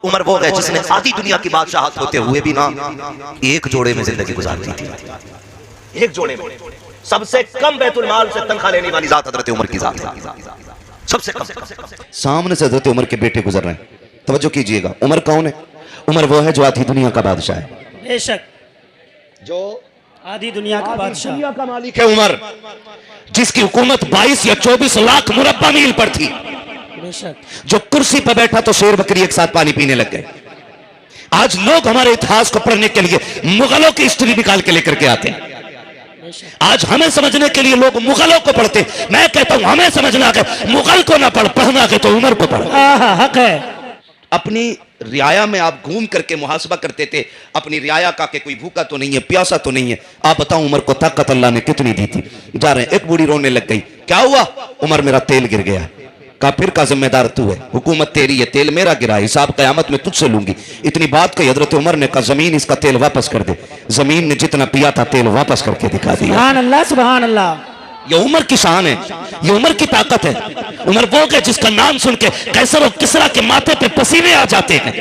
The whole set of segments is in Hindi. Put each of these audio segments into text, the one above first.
उमर वो है जिसने आधी दुनिया की बादशाहत होते हुए भी ना एक जोड़े में जिंदगी गुजार दी थी। एक जोड़े में सबसे कम बैतुल माल से तनख्वाह लेने वाली जात हजरत उमर की जात सबसे कम। सामने से हजरत उमर के बेटे गुजर रहे हैं, तवज्जो कीजिएगा। उमर कौन है? उमर वो है जो आधी दुनिया का बादशाह है। बेशक, जो आधी दुनिया का बादशाह, दुनिया का मालिक है उमर, जिसकी हुकूमत 22 या 24 लाख मुरब्बा मील पर थी। बेशक, जो कुर्सी पर बैठा तो शेर बकरी एक साथ पानी पीने लग गए। आज लोग हमारे इतिहास को पढ़ने के लिए मुगलों की हिस्ट्री निकाल के लेकर के आते हैं। आज हमें समझने के लिए लोग मुगलों को पढ़ते, मैं कहता हूं हमें समझना है मुगल को ना पढ़ना है तो उमर को पढ़। हक है। अपनी रियाया में आप घूम करके मुहासबा करते थे अपनी रियाया का कि कोई भूखा तो नहीं है, प्यासा तो नहीं है। आप बताओ उमर को ताकत अल्लाह ने कितनी दी थी। जा रहे हैं, एक बूढ़ी रोने लग गई, क्या हुआ? उमर मेरा तेल गिर गया। का फिर का जिम्मेदार तू है, हुकूमत तेरी है, तेल मेरा गिरा, हिसाब कयामत में तुझसे लूंगी। इतनी बात कही हजरत उमर ने कहा जमीन इसका तेल वापस कर दे। जमीन ने जितना पिया था तेल वापस करके दिखा दिया। सुभान अल्लाह, सुभान अल्लाह। ये उमर की शान है, ये उमर की ताकत है। उमर वो है जिसका नाम सुन के कैसर और किसरा के माथे पे पसीने आ जाते हैं।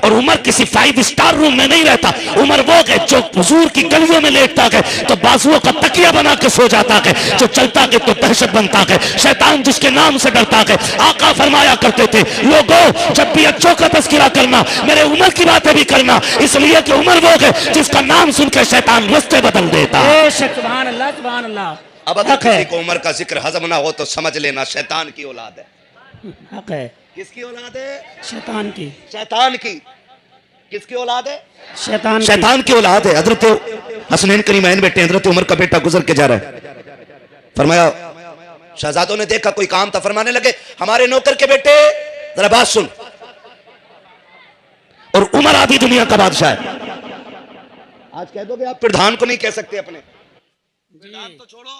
और उमर किसी 5 स्टार रूम में नहीं रहता। उमर वो है जो हुजूर की गलियों में लेटता है तो बाजुओं का तकिया बना के सो जाता है, जो चलता है तो दहशत बनता है, शैतान जिसके नाम से डरता है। आका फरमाया करते थे, लोगों जब भी अच्छों का तस्करा करना मेरे उमर की बातें भी करना, इसलिए कि उमर वो है जिसका नाम सुन के शैतान रास्ते बदल देता है। सुभान अल्लाह, सुभान अल्लाह। अब अगर किसी को उमर का जिक्र हजम ना हो तो समझ लेना शैतान की औलाद है। हक है। किसकी औलाद है? शैतान की। शैतान की। किसकी औलाद है? शैतान की औलाद है। हजरत हसनैन करीमैन बेटे, हजरत उमर का बेटा गुजर के जा रहा है। फरमाया शहजादों ने देखा कोई काम था, फरमाने लगे हमारे नौकर के बेटे जरा बात सुन। और उमर आधी दुनिया का बादशाह है। आज कह दोगे आप प्रधान को नहीं कह सकते अपने, प्रधान तो छोड़ो,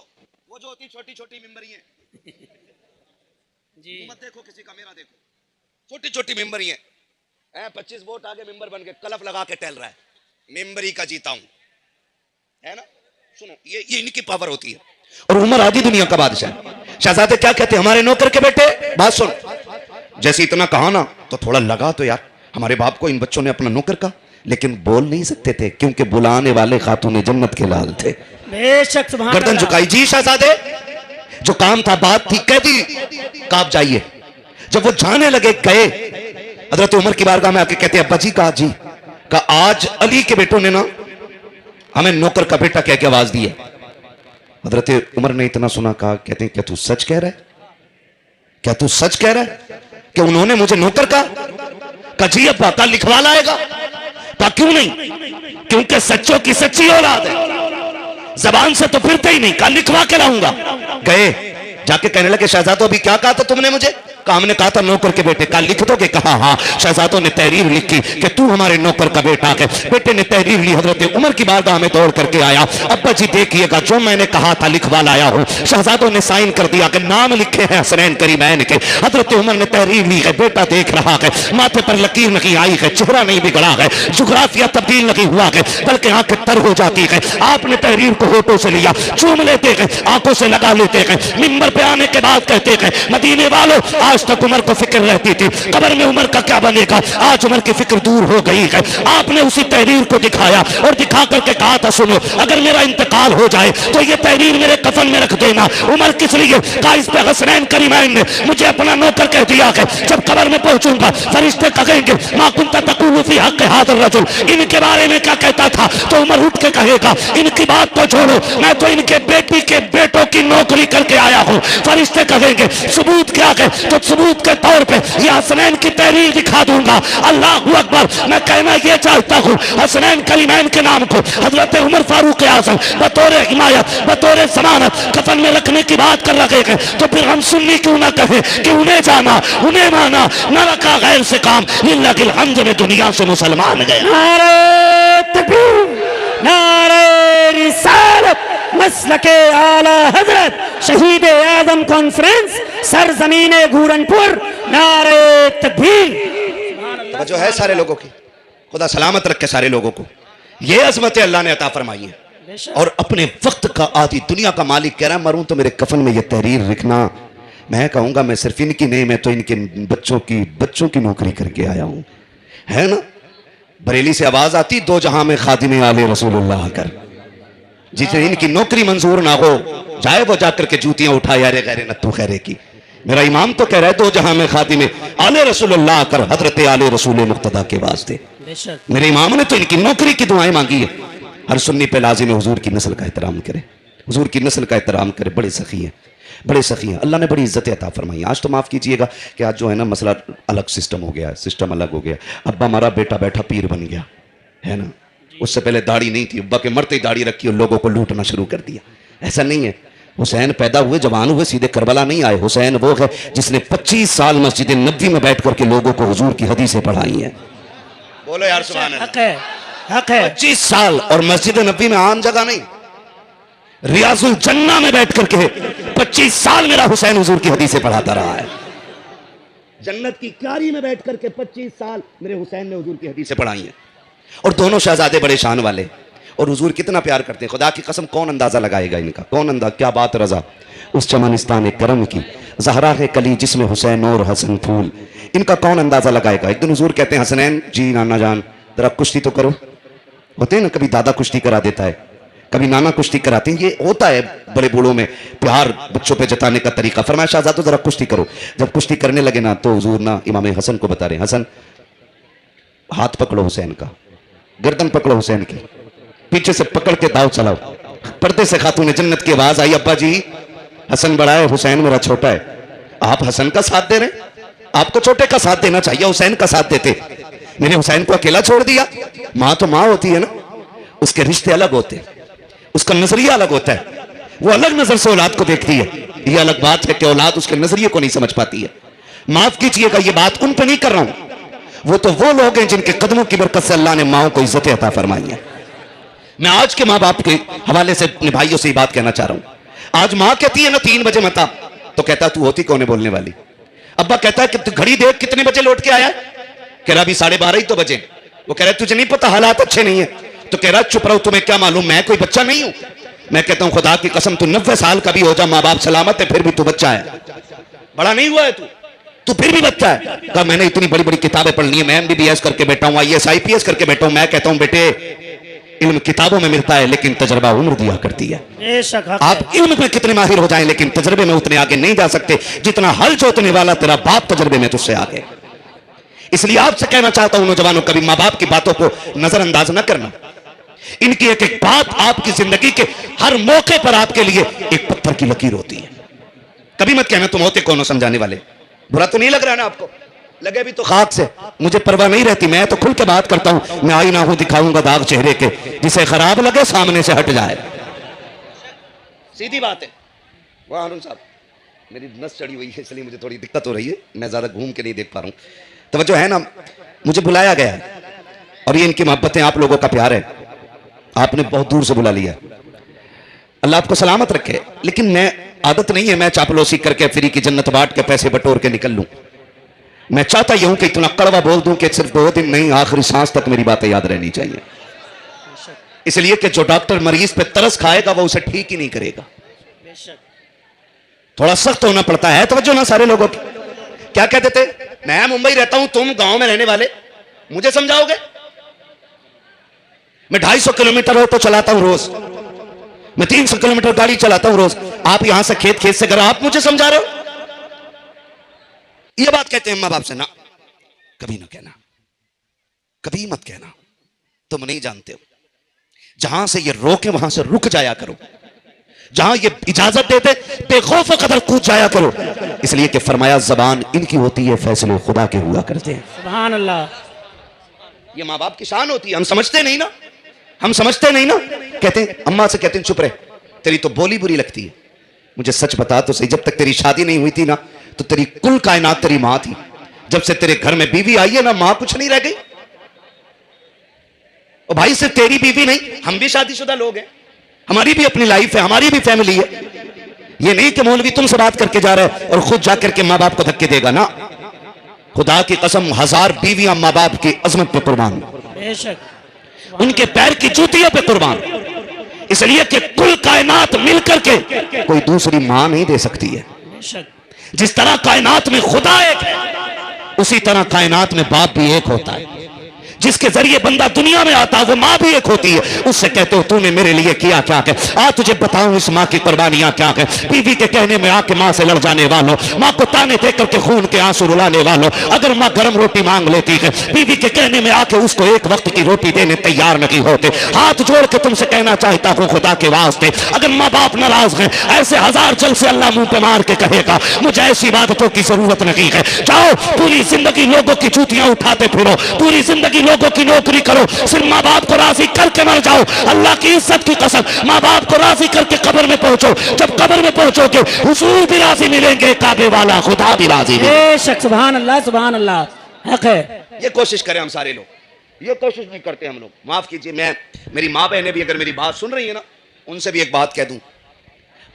वो जो होती छोटी छोटी मेंबरियां जी, मत देखो किसी का, मेरा देखो, छोटी छोटी मेंबरियां 25 वोट आगे मेंबर बन के कलफ लगा के टहल रहा है, मेंबरी का जीता हूं, है ना? सुनो, ये इनकी पावर होती है। और उमर आधी दुनिया का बादशाह। शहजादे क्या कहते हैं? हमारे नौकर के बेटे बात सुन। जैसे इतना कहा ना तो थोड़ा लगा तो यार, हमारे बाप को इन बच्चों ने अपना नौकर कहा, लेकिन बोल नहीं सकते थे क्योंकि बुलाने वाले खातून जन्नत के लाल थे। बेशक, सुभान गर्दन झुकाई, जी शहजादे जो काम था बात थी कह दी, काब जाइए। जब वो जाने लगे गए, हजरत उमर की बारगाह में आके कहते हैं अब्बा जी का, जी का आज अली के बेटों ने ना हमें नौकर का बेटा कह के आवाज दी है। हजरत उमर ने इतना सुना, कहा कहते हैं क्या तू सच कह रहा है? क्या तू सच कह रहा है कि उन्होंने मुझे नौकर का जी अब्बा का लिखवा लाएगा? का क्यों नहीं? क्योंकि सच्चों की सच्ची औलाद है, जबान से तो फिरते ही नहीं, का लिखवा के लाऊंगा। गए, जाके कहने लगे शहजादों अभी क्या कहा था तुमने मुझे? कहा हमने कहा था नौकर के बेटे का लिख दोगे? कहा हाँ। शहजादों ने तहरीर लिखी कि तू हमारे नौकर का बेटा है। बेटे ने तहरीर ली, हजरत उमर की बारगाह में दौड़ करके आया, अब्बा जी देखिएगा जो मैंने कहा था लिखवा लाया हूं। शहजादों ने साइन कर दिया कि नाम लिखे हैं हसनैन करीमैन के। हजरत उमर ने तहरीर ली है, बेटा देख रहा है, माथे पर लकीर नहीं आई है, चेहरा नहीं बिगड़ा है, जुग्राफिया तब्दील नहीं हुआ है, बल्कि आंखें तर हो जाती है। आपने तहरीर को होठों से लिया, चूम लेते हैं, आंखों से लगा लेते हैं, मिंबर पे आने के बाद कहते हैं मदीने वालों आज तक उमर को फिक्र रहती थी कब्र में उमर का क्या बनेगा, आज उमर की फिक्र दूर हो गई है। आपने उसी तहरीर को दिखाया और दिखा करके कहा था सुनो अगर मेरा इंतकाल हो जाए तो ये तहरीर मेरे कफन में रख देना। उमर किस लिए कहा? इस पे हसनैन करीमैन ने मुझे अपना नौकर कह दिया है, जब कब्र में पहुंचूंगा फरिश्ते कहेंगे मा कुंता तक़ूलु फी हक़्क़ि हाज़िल रजुल, इनके बारे में क्या कहता था? तो उमर उठ के कहेगा इनकी बात तो छोड़ो, मैं तो इनके बेटी के बेटों की नौकरी करके आया हूं। फरिश्ते कहेंगे सबूत क्या है? तो सबूत के तौर पे ये हसनैन की तहरीर दिखा दूंगा। अल्लाहू अकबर। मैं कहना ये चाहता हूँ हसनैन करीमैन के नाम को हजरत उमर फारूक आज़म बतौर हिमायत बतौर जमानत कफन में रखने की बात कर रहे हैं, तो फिर हम सुन्नी क्यों ना कहे कि उन्हें जाना उन्हें माना, न रखा गैर से काम, लिल्लाहिल हम्द में दुनिया से मुसलमान गए। नारे तकबीर, नारे रिसालत, मसलके आला हजरत शहीद आजम कॉन्फ्रेंस सरजमीने घूरनपुर, नारे तकबीर। जो है सारे लोगों की, खुदा सलामत रखे सारे लोगों को। ये अजमत अल्लाह ने अता फरमाई है। और अपने वक्त का आधी दुनिया का मालिक कह रहा है मरूं तो मेरे कफन में ये तहरीर लिखना। मैं कहूंगा मैं सिर्फ इनकी नहीं, मैं तो इनके बच्चों की नौकरी करके आया हूं। है ना। बरेली से आवाज आती, दो जहां में खादिम आले रसूलुल्लाह कर, जिसे इनकी नौकरी मंजूर ना हो जाए वो जाकर के जूतियां उठाए अरे गैरे नत्थु खैरे की। मेरा इमाम तो कह रहा है दो जहां में खादिम आले रसूलुल्लाह कर, हजरत आले रसूल मुक्तदा के वास्ते। मेरे इमाम ने तो इनकी नौकरी की दुआएं मांगी है। हर सुन्नी पे लाजिम है हुजूर की नस्ल का एहतराम करे, हुजूर की नस्ल का एहतराम करे। बड़े सखी हैं, बड़े सखी हैं, अल्लाह ने बड़ी इज्जत अता फरमाई। आज तो माफ़ कीजिएगा कि आज जो है ना मसला अलग सिस्टम हो गया है, सिस्टम अलग हो गया। अब्बा हमारा बेटा बैठा पीर बन गया है ना, उससे पहले दाढ़ी नहीं थी, अब्बा के मरते ही दाढ़ी रखी और लोगों को लूटना शुरू कर दिया। ऐसा नहीं है। हुसैन पैदा हुए, जवान हुए, सीधे करबला नहीं आए। हुसैन वो है जिसने 25 साल मस्जिद नबी में बैठ करके लोगों को हुजूर की हदीसें पढ़ाई हैं। बोलो यार सुभान अल्लाह। हक है, हक है। 25 साल और मस्जिद नबी में आम जगह नहीं, रियाजुल जन्ना में बैठ करके 25 साल मेरा हुसैन हुजूर की हदीसें पढ़ाता रहा है। जन्नत की क्यारी में बैठ करके 25 साल मेरे हुसैन ने हुजूर की हदीसें पढ़ाई हैं। और दोनों शहजादे बड़े शान वाले, और हुजूर कितना प्यार करते हैं। खुदा की कसम कौन अंदाजा लगाएगा इनका, कौन अंदाजा। क्या बात रजा उस चमनिस्तान करम की, जहरा है कली जिसमें हुसैन और हसन फूल, इनका कौन अंदाजा लगाएगा। एक दिन हुजूर कहते हैं हसनैन जी नाना जान जरा कुश्ती तो करो। होते हैं ना, कभी दादा कुश्ती करा देता है, कभी नाना कुश्ती कराते हैं। ये होता है बड़े बूढ़ों में प्यार बच्चों पे जताने का तरीका। फरमाया शाहजादो जरा कुश्ती करो। जब कुश्ती करने लगे ना तो हुजूर ना इमाम हसन को बता रहे, हसन हाथ पकड़ो हुसैन का, गर्दन पकड़ो हुसैन की, पीछे से पकड़ के दाव चलाओ। पर्दे से खातून जन्नत की आवाज आई, अब्बा जी हसन बड़ा है, हुसैन मेरा छोटा है। आप हसन का साथ दे रहे, आपको छोटे का साथ देना चाहिए, हुसैन का साथ देते। मैंने हुसैन को अकेला छोड़ दिया। माँ तो माँ होती है ना, उसके रिश्ते अलग होते हैं, उसका नजरिया अलग होता है, वो अलग नजर से औलाद को देखती है। ये अलग बात है कि औलाद उसके नजरिए को नहीं समझ पाती है। माफ कीजिएगा ये बात उन पर नहीं कर रहा हूं, वो लोग हैं जिनके कदमों की बरकत से अल्लाह ने माओ को इज्जत अता फरमाई है। मैं आज के माँ बाप के हवाले से अपने भाइयों से ये बात कहना चाह रहा हूं। आज माँ कहती है ना 3 बजे मत आ, तो कहता तू होती कौन है बोलने वाली। अब्बा कहता है कि घड़ी देख कितने बजे लौट के आया है, कह रहा अभी 12:30 ही तो बजे। वो कह रहा तुझे नहीं पता हालात अच्छे नहीं है, तो कह रहा चुप रहो, तुम्हें क्या मालूम, मैं कोई बच्चा नहीं हूं। मैं कहता हूं खुदा की कसम तू 90 साल का भी हो जा, माँ बाप सलामत है, फिर भी तू बच्चा है, बड़ा नहीं हुआ है तू फिर भी बच्चा है। कहा मैंने इतनी बड़ी बड़ी किताबें पढ़ ली है, मैं MBBS करके बैठा हूं, IAS IPS करके बैठा हूं। मैं कहता हूं बेटे इल्म किताबों में मिलता है लेकिन तजर्बा उम्र दिया करती है। आप इल्म में कितने माहिर हो जाएं लेकिन तजर्बे में उतने आगे नहीं जा सकते जितना हल जोतने वाला तेरा बाप तजर्बे में तुझसे आगे। इसलिए आपसे कहना चाहता हूं नौजवानों, कभी माँ बाप की बातों को नजरअंदाज न करना। इनकी एक एक बात आपकी जिंदगी के हर मौके पर आपके लिए एक पत्थर की लकीर होती है। कभी मत कहना तुम होते कौन हो समझाने वाले। बुरा तो नहीं लग रहा ना आपको, लगे भी तो खाक से, मुझे परवाह नहीं रहती, मैं तो खुल के बात करता हूं। मैं आई ना हूं दिखाऊंगा दाग चेहरे के, जिसे खराब लगे सामने से हट जाए, सीधी बात है। वाह हारून साहब मेरी नस चढ़ी हुई है इसलिए मुझे थोड़ी दिक्कत हो रही है, मैं ज्यादा घूम के नहीं देख पा रहा हूं। तवज्जो है ना, मुझे बुलाया गया है और ये इनकी मोहब्बतें आप लोगों का प्यार है, आपने बहुत दूर से बुला लिया। अल्लाह आपको सलामत रखे। लेकिन मैं आदत नहीं है मैं चापलूसी करके फ्री की जन्नत बांट के पैसे बटोर के निकल लूं। मैं चाहता ही हूं कि इतना कड़वा बोल दूं कि सिर्फ 2 दिन नहीं आखिरी सांस तक मेरी बातें याद रहनी चाहिए। इसलिए कि जो डॉक्टर मरीज पे तरस खाएगा वो उसे ठीक ही नहीं करेगा, थोड़ा सख्त होना पड़ता है। तवज्जो ना सारे लोगों की। क्या कहते थे, मैं मुंबई रहता हूं, तुम गांव में रहने वाले, मुझे समझाओगे? मैं 250 किलोमीटर ऑटो चलाता हूं रोज, मैं 300 किलोमीटर गाड़ी चलाता हूं रोज, आप यहां से खेत से घर, आप मुझे समझा रहे हो? ये बात कहते हैं मां बाप से ना, कभी ना कहना, कभी मत कहना, तुम नहीं जानते हो। जहां से ये रोके वहां से रुक जाया करो, जहां ये इजाजत देते बेखौफ कदर कूद जाया करो। इसलिए कि फरमाया जबान इनकी होती है, फैसले खुदा के हुआ करते हैं। सुभान अल्लाह। ये माँ बाप की शान होती है, हम समझते नहीं ना, हम समझते नहीं ना। कहते हैं अम्मा से कहते हैं चुप रहे, तेरी तो बोली बुरी लगती है। मुझे सच बता तो सही, जब तक तेरी शादी नहीं हुई थी ना तो तेरी कुल कायनात तेरी मां थी। जब से तेरे घर में बीवी आई है ना, मां कुछ नहीं रह गई। और भाई सिर्फ तेरी बीवी नहीं, हम भी शादीशुदा लोग हैं, हमारी भी अपनी लाइफ है, हमारी भी फैमिली है। ये नहीं कि मौलवी तुमसे बात करके जा रहा है और खुद जाकर के माँ बाप को धक्के देगा ना। खुदा की कसम 1000 बीवियां माँ बाप की अजमत पे कुर्बान, उनके पैर की जूतियों पे कुर्बान। इसलिए कि कुल कायनात मिलकर के कोई दूसरी मां नहीं दे सकती है। जिस तरह कायनात में खुदा एक है, उसी तरह कायनात में बाप भी एक होता है। जिसके जरिए बंदा दुनिया में आता है वो माँ भी एक होती है। उससे कहते हो तूने मेरे लिए किया क्या है, आज तुझे बताऊं इस माँ की कुर्बानियां क्या है। बीवी के कहने में आके माँ से लड़ जाने वालों, माँ को ताने दे करके खून के आंसू रुलाने वालों, अगर माँ गर्म रोटी मांग लेती है, बीवी के कहने में आके उसको एक वक्त की रोटी देने तैयार नहीं होते। हाथ जोड़ के तुमसे कहना चाहता हूँ खुदा के वास्ते, अगर माँ बाप नाराज हैं, ऐसे हजार जल से अल्लाह मुंह पे मार के कहेगा मुझे ऐसी इबादतों की जरूरत नहीं है। जाओ पूरी जिंदगी लोगों की जूतियां उठाते फिरो, पूरी जिंदगी लोगों की नौकरी करो, सिर्फ माँ बाप को राजी करके मर जाओ। अल्लाह की इज्जत की कसम, माँ बाप को राजी करके कब्र में पहुंचो। जब कब्र में पहुंचोगे हुजूर भी राजी मिलेंगे, काबे वाला खुदा भी राजी मिलेंगे। बेशक, सुभान अल्लाह सुभान अल्लाह, हक है। ये कोशिश करें हम सारे लोग, ये कोशिश नहीं करते हम लोग। माफ कीजिए, मैं मेरी माँ बहनें भी अगर मेरी बात सुन रही है ना, उनसे भी एक बात कह दूं,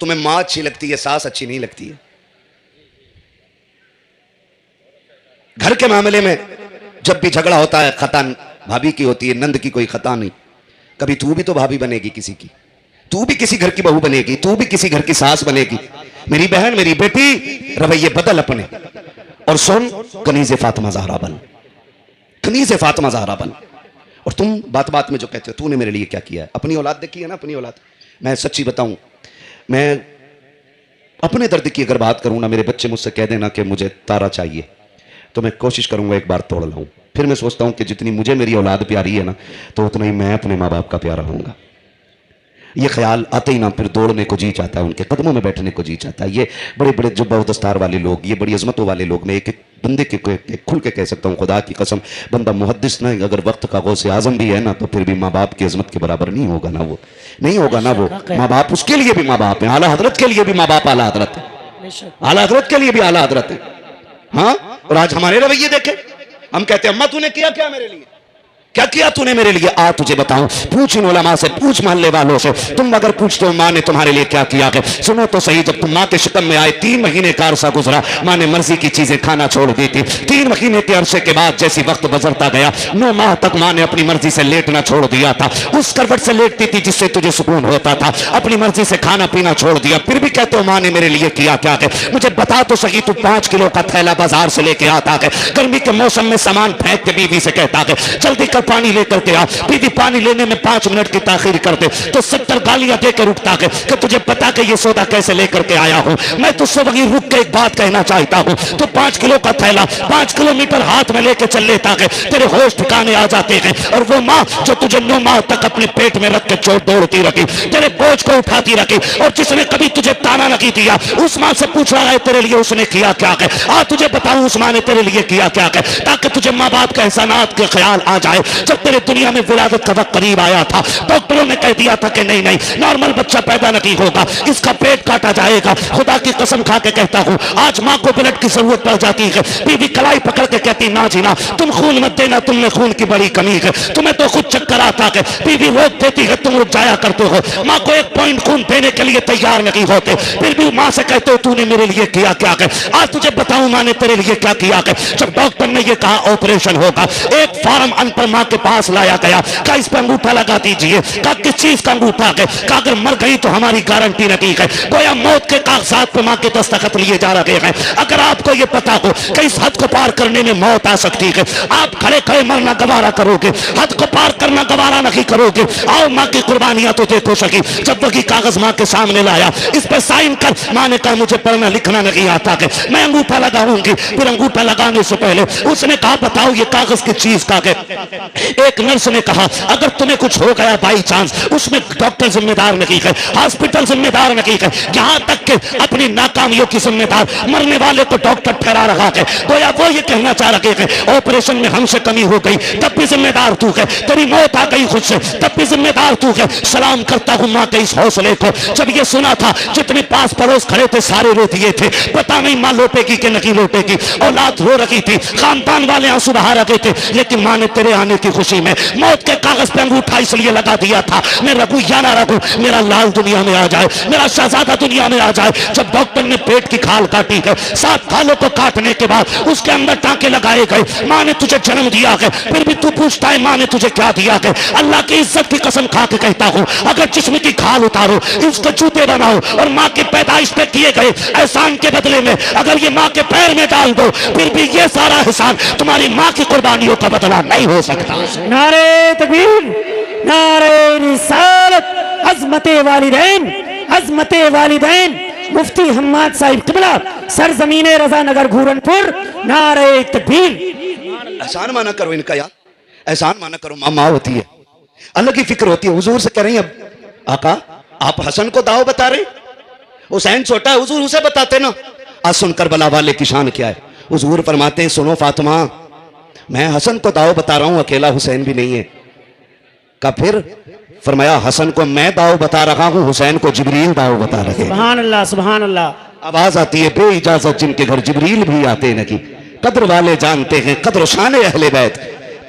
तुम्हें माँ अच्छी लगती है, सास अच्छी नहीं लगती है। घर के मामले में जब भी झगड़ा होता है खता भाभी की होती है, नंद की कोई खता नहीं। कभी तू भी तो भाभी बनेगी किसी की, तू भी किसी घर की बहू बनेगी, तू भी किसी घर की सास बनेगी। मेरी बहन, मेरी बेटी, रवैये बदल अपने और सुन, कनीज़े फातिमा ज़हरा बन, कनीज़े फातिमा ज़हरा बन। और तुम बात बात में जो कहते हो तूने मेरे लिए क्या किया है, अपनी औलाद देखी है ना, अपनी औलाद। मैं सच्ची बताऊं, मैं अपने दर्द की अगर बात करूं ना, मेरे बच्चे मुझसे कह देना कि मुझे तारा चाहिए, तो मैं कोशिश करूंगा एक बार तोड़ लाऊं। फिर मैं सोचता हूं कि जितनी मुझे मेरी औलाद प्यारी है ना, तो उतना ही मैं अपने माँ बाप का प्यारा होऊंगा। ये ख्याल आते ही ना फिर दौड़ने को जी चाहता है, उनके कदमों में बैठने को जी चाहता है। ये बड़े बड़े जुब्बा दस्तार वाले लोग, ये बड़ी अजमतों वाले लोग, मैं एक एक बंदे के खुल के कह सकता हूँ, खुदा की कसम, बंदा मुहद्दिस नहीं, अगर वक्त का गौसे आजम भी है ना, तो फिर भी माँ बाप की अजमत के बराबर नहीं होगा ना, वो नहीं होगा ना। वो माँ बाप, उसके लिए भी माँ बाप है, आला हजरत के लिए भी माँ बाप आला हजरत है, आला हजरत के लिए भी आला हजरत है। हाँ, और आज हमारे रवैये देखे, हम कहते हैं अम्मा तूने किया क्या मेरे लिए, क्या किया तूने मेरे लिए, आ तुझे बताऊं, पूछ इन उलमा से, पूछ मोहल्ले वालों से। तुम अगर पूछते हो माँ ने तुम्हारे लिए क्या किया है, सुनो तो सही, जब तुम माँ के शिकम में आए 3 महीने का अरसा गुजरा, माँ ने मर्जी की चीजें खाना छोड़ दी थी। 3 महीने के अरसे के बाद जैसी वक्त गुजरता गया, 9 माह तक माँ ने अपनी मर्जी से लेटना छोड़ दिया था। उस करवट से लेटती थी जिससे तुझे सुकून होता था, अपनी मर्जी से खाना पीना छोड़ दिया। फिर भी कहते हो माँ ने मेरे लिए किया क्या है, मुझे बता तो सही। तू 5 किलो का थैला बाजार से लेके आता है, गर्मी के मौसम में सामान फेंक के बीवी से कहता है जल्दी कर पानी लेकर के आ। बीवी पानी लेने में 5 मिनट की ताखीर करते तो 70 गालियां देकर रुकता है कि तुझे पता कि ये सौदा कैसे लेकर के आया हूं। मैं तुझसे वहीं रुक के एक बात कहना चाहता हूं, तो 5 किलो का थैला 5 किलोमीटर हाथ में लेके चल लेता है, तेरे होश ठिकाने आ जाते हैं। और वो माँ जो तुझे 9 माह तक अपने पेट में रख के चोट दौड़ती रखी, तेरे बोझ को उठाती रखी, और जिसने कभी तुझे ताना नहीं दिया, उस माँ से पूछ रहा है तेरे लिए उसने किया क्या है। आज तुझे बताऊं उस माँ ने तेरे लिए किया क्या है, ताकि तुझे माँ बाप के एहसानात के ख्याल आ जाए। जब तेरे दुनिया में विलादत का वक्त करीब आया था, डॉक्टरों ने कह दिया था कि नहीं नहीं, नॉर्मल बच्चा पैदा नहीं होगा, इसका पेट काटा जाएगा। खुदा की कसम खा के कहता हूं, आज माँ को ब्लड की जरूरत पड़ जाती है, बीवी कलाई पकड़ के कहती ना जीना, तुम खून मत देना, तुम में खून की बड़ी कमी है, तुम्हें तो खुद चक्कर आता है। बीवी रोक देती है, तुम रुक जाया करते हो। माँ को 1 पॉइंट खून देने के लिए तैयार नहीं होते, फिर भी माँ से कहते हो तूने मेरे लिए किया क्या है। आज तुझे बताऊं माँ ने तेरे लिए क्या किया है। जब डॉक्टर ने यह कहा ऑपरेशन होगा, एक फॉर्म अनपढ़ माँ के पास लाया गया, का इस पर अंगूठा लगा दीजिए, का किस चीज का अंगूठा है, का अगर मर गई तो हमारी गारंटी नहीं है। गोया मौत के कागजात पर माँ के दस्तखत लिए जा रहे हैं। अगर आपको यह पता हो कि इस हद को पार करने में मौत आ सकती है, आप खड़े खड़े मरना गवारा करोगे, हद को पार करना गवारा नहीं करोगे। आओ माँ की कुर्बानियां तो देखो सकी। जब वही कागज माँ के सामने लाया, इस पर साइन कर, माँ ने कहा मुझे पढ़ना लिखना नहीं आता है, मैं अंगूठा लगाऊंगी। फिर अंगूठा लगाने से पहले उसने कहा बताओ ये कागज की चीज का है। एक नर्स ने कहा अगर तुम्हें कुछ हो गया बाई चांस, उसमें डॉक्टर जिम्मेदार नहीं है, हॉस्पिटल जिम्मेदार नहीं है, यहां तक कि अपनी नाकामियों की जिम्मेदार मरने वाले को डॉक्टर ठहरा रहा है। तो या वो ये कहना चाह रहे हैं ऑपरेशन में हमसे कमी हो गई तब भी जिम्मेदार तू है, तेरी मौत आ गई खुद से तब भी जिम्मेदार तू है। सलाम करता हूं मां के इस हौसले को। जब ये सुना था जितने पास पड़ोस खड़े थे सारे रो दिए थे, पता नहीं मां लौटेगी कि नहीं लौटेगी। औलाद रो रही थी, खानदान वाले आंसू बहा रहे थे, लेकिन मां ने तेरे आने की खुशी में मौत के कागज पे अंगूठा इसलिए लगा दिया था, मैं रघु या ना रघु, मेरा लाल दुनिया में आ जाए, मेरा शहजादा दुनिया में आ जाए। जब डॉक्टर ने पेट की खाल काटी है, 7 खालों को काटने के बाद उसके अंदर टांके लगाए गए, मां ने तुझे जन्म दिया है, फिर भी तू पूछता है मां ने तुझे क्या दिया है। अल्लाह की इज्जत की कसम खा के कहता हूं, अगर जिस्म की खाल उतारो, इसके जूते बनाओ और मां की पैदाइश पे किए गए एहसान के बदले में अगर ये मां के पैर में डाल दो, फिर भी ये सारा एहसान तुम्हारी मां की कुर्बानियों का बदला नहीं हो सकता। नारे तकबीर, नारे रिसालत, अज़मते वालिदैन, अज़मते वालिदैन, मुफ्ती हम्माद साहिब किबला, सरजमीने रजा नगर घूरनपुर, नारे तकबीर। एहसान माना करो इनका यार, एहसान माना करो। माँ होती है, अल्लाह की फिक्र होती है। हुजूर से कह रही हैं अब आका आप हसन को दाव बता रहे, हुसैन छोटा है, हुजूर उसे बताते ना। आज सुन करबला वाले की शान क्या है। हुजूर फरमाते हैं सुनो फातिमा, मैं हसन को दाव बता रहा हूं, अकेला हुसैन भी नहीं है। का फिर फरमाया हसन को मैं दाव बता रहा हूं, हुसैन को जिब्रील दाव बता रहे हैं। सुभान अल्लाह, सुभान अल्लाह। आवाज आती है बे इजाजत जिनके घर जिब्रील भी आते नहीं। कद्र वाले जानते हैं कद्र शान अहले बैत,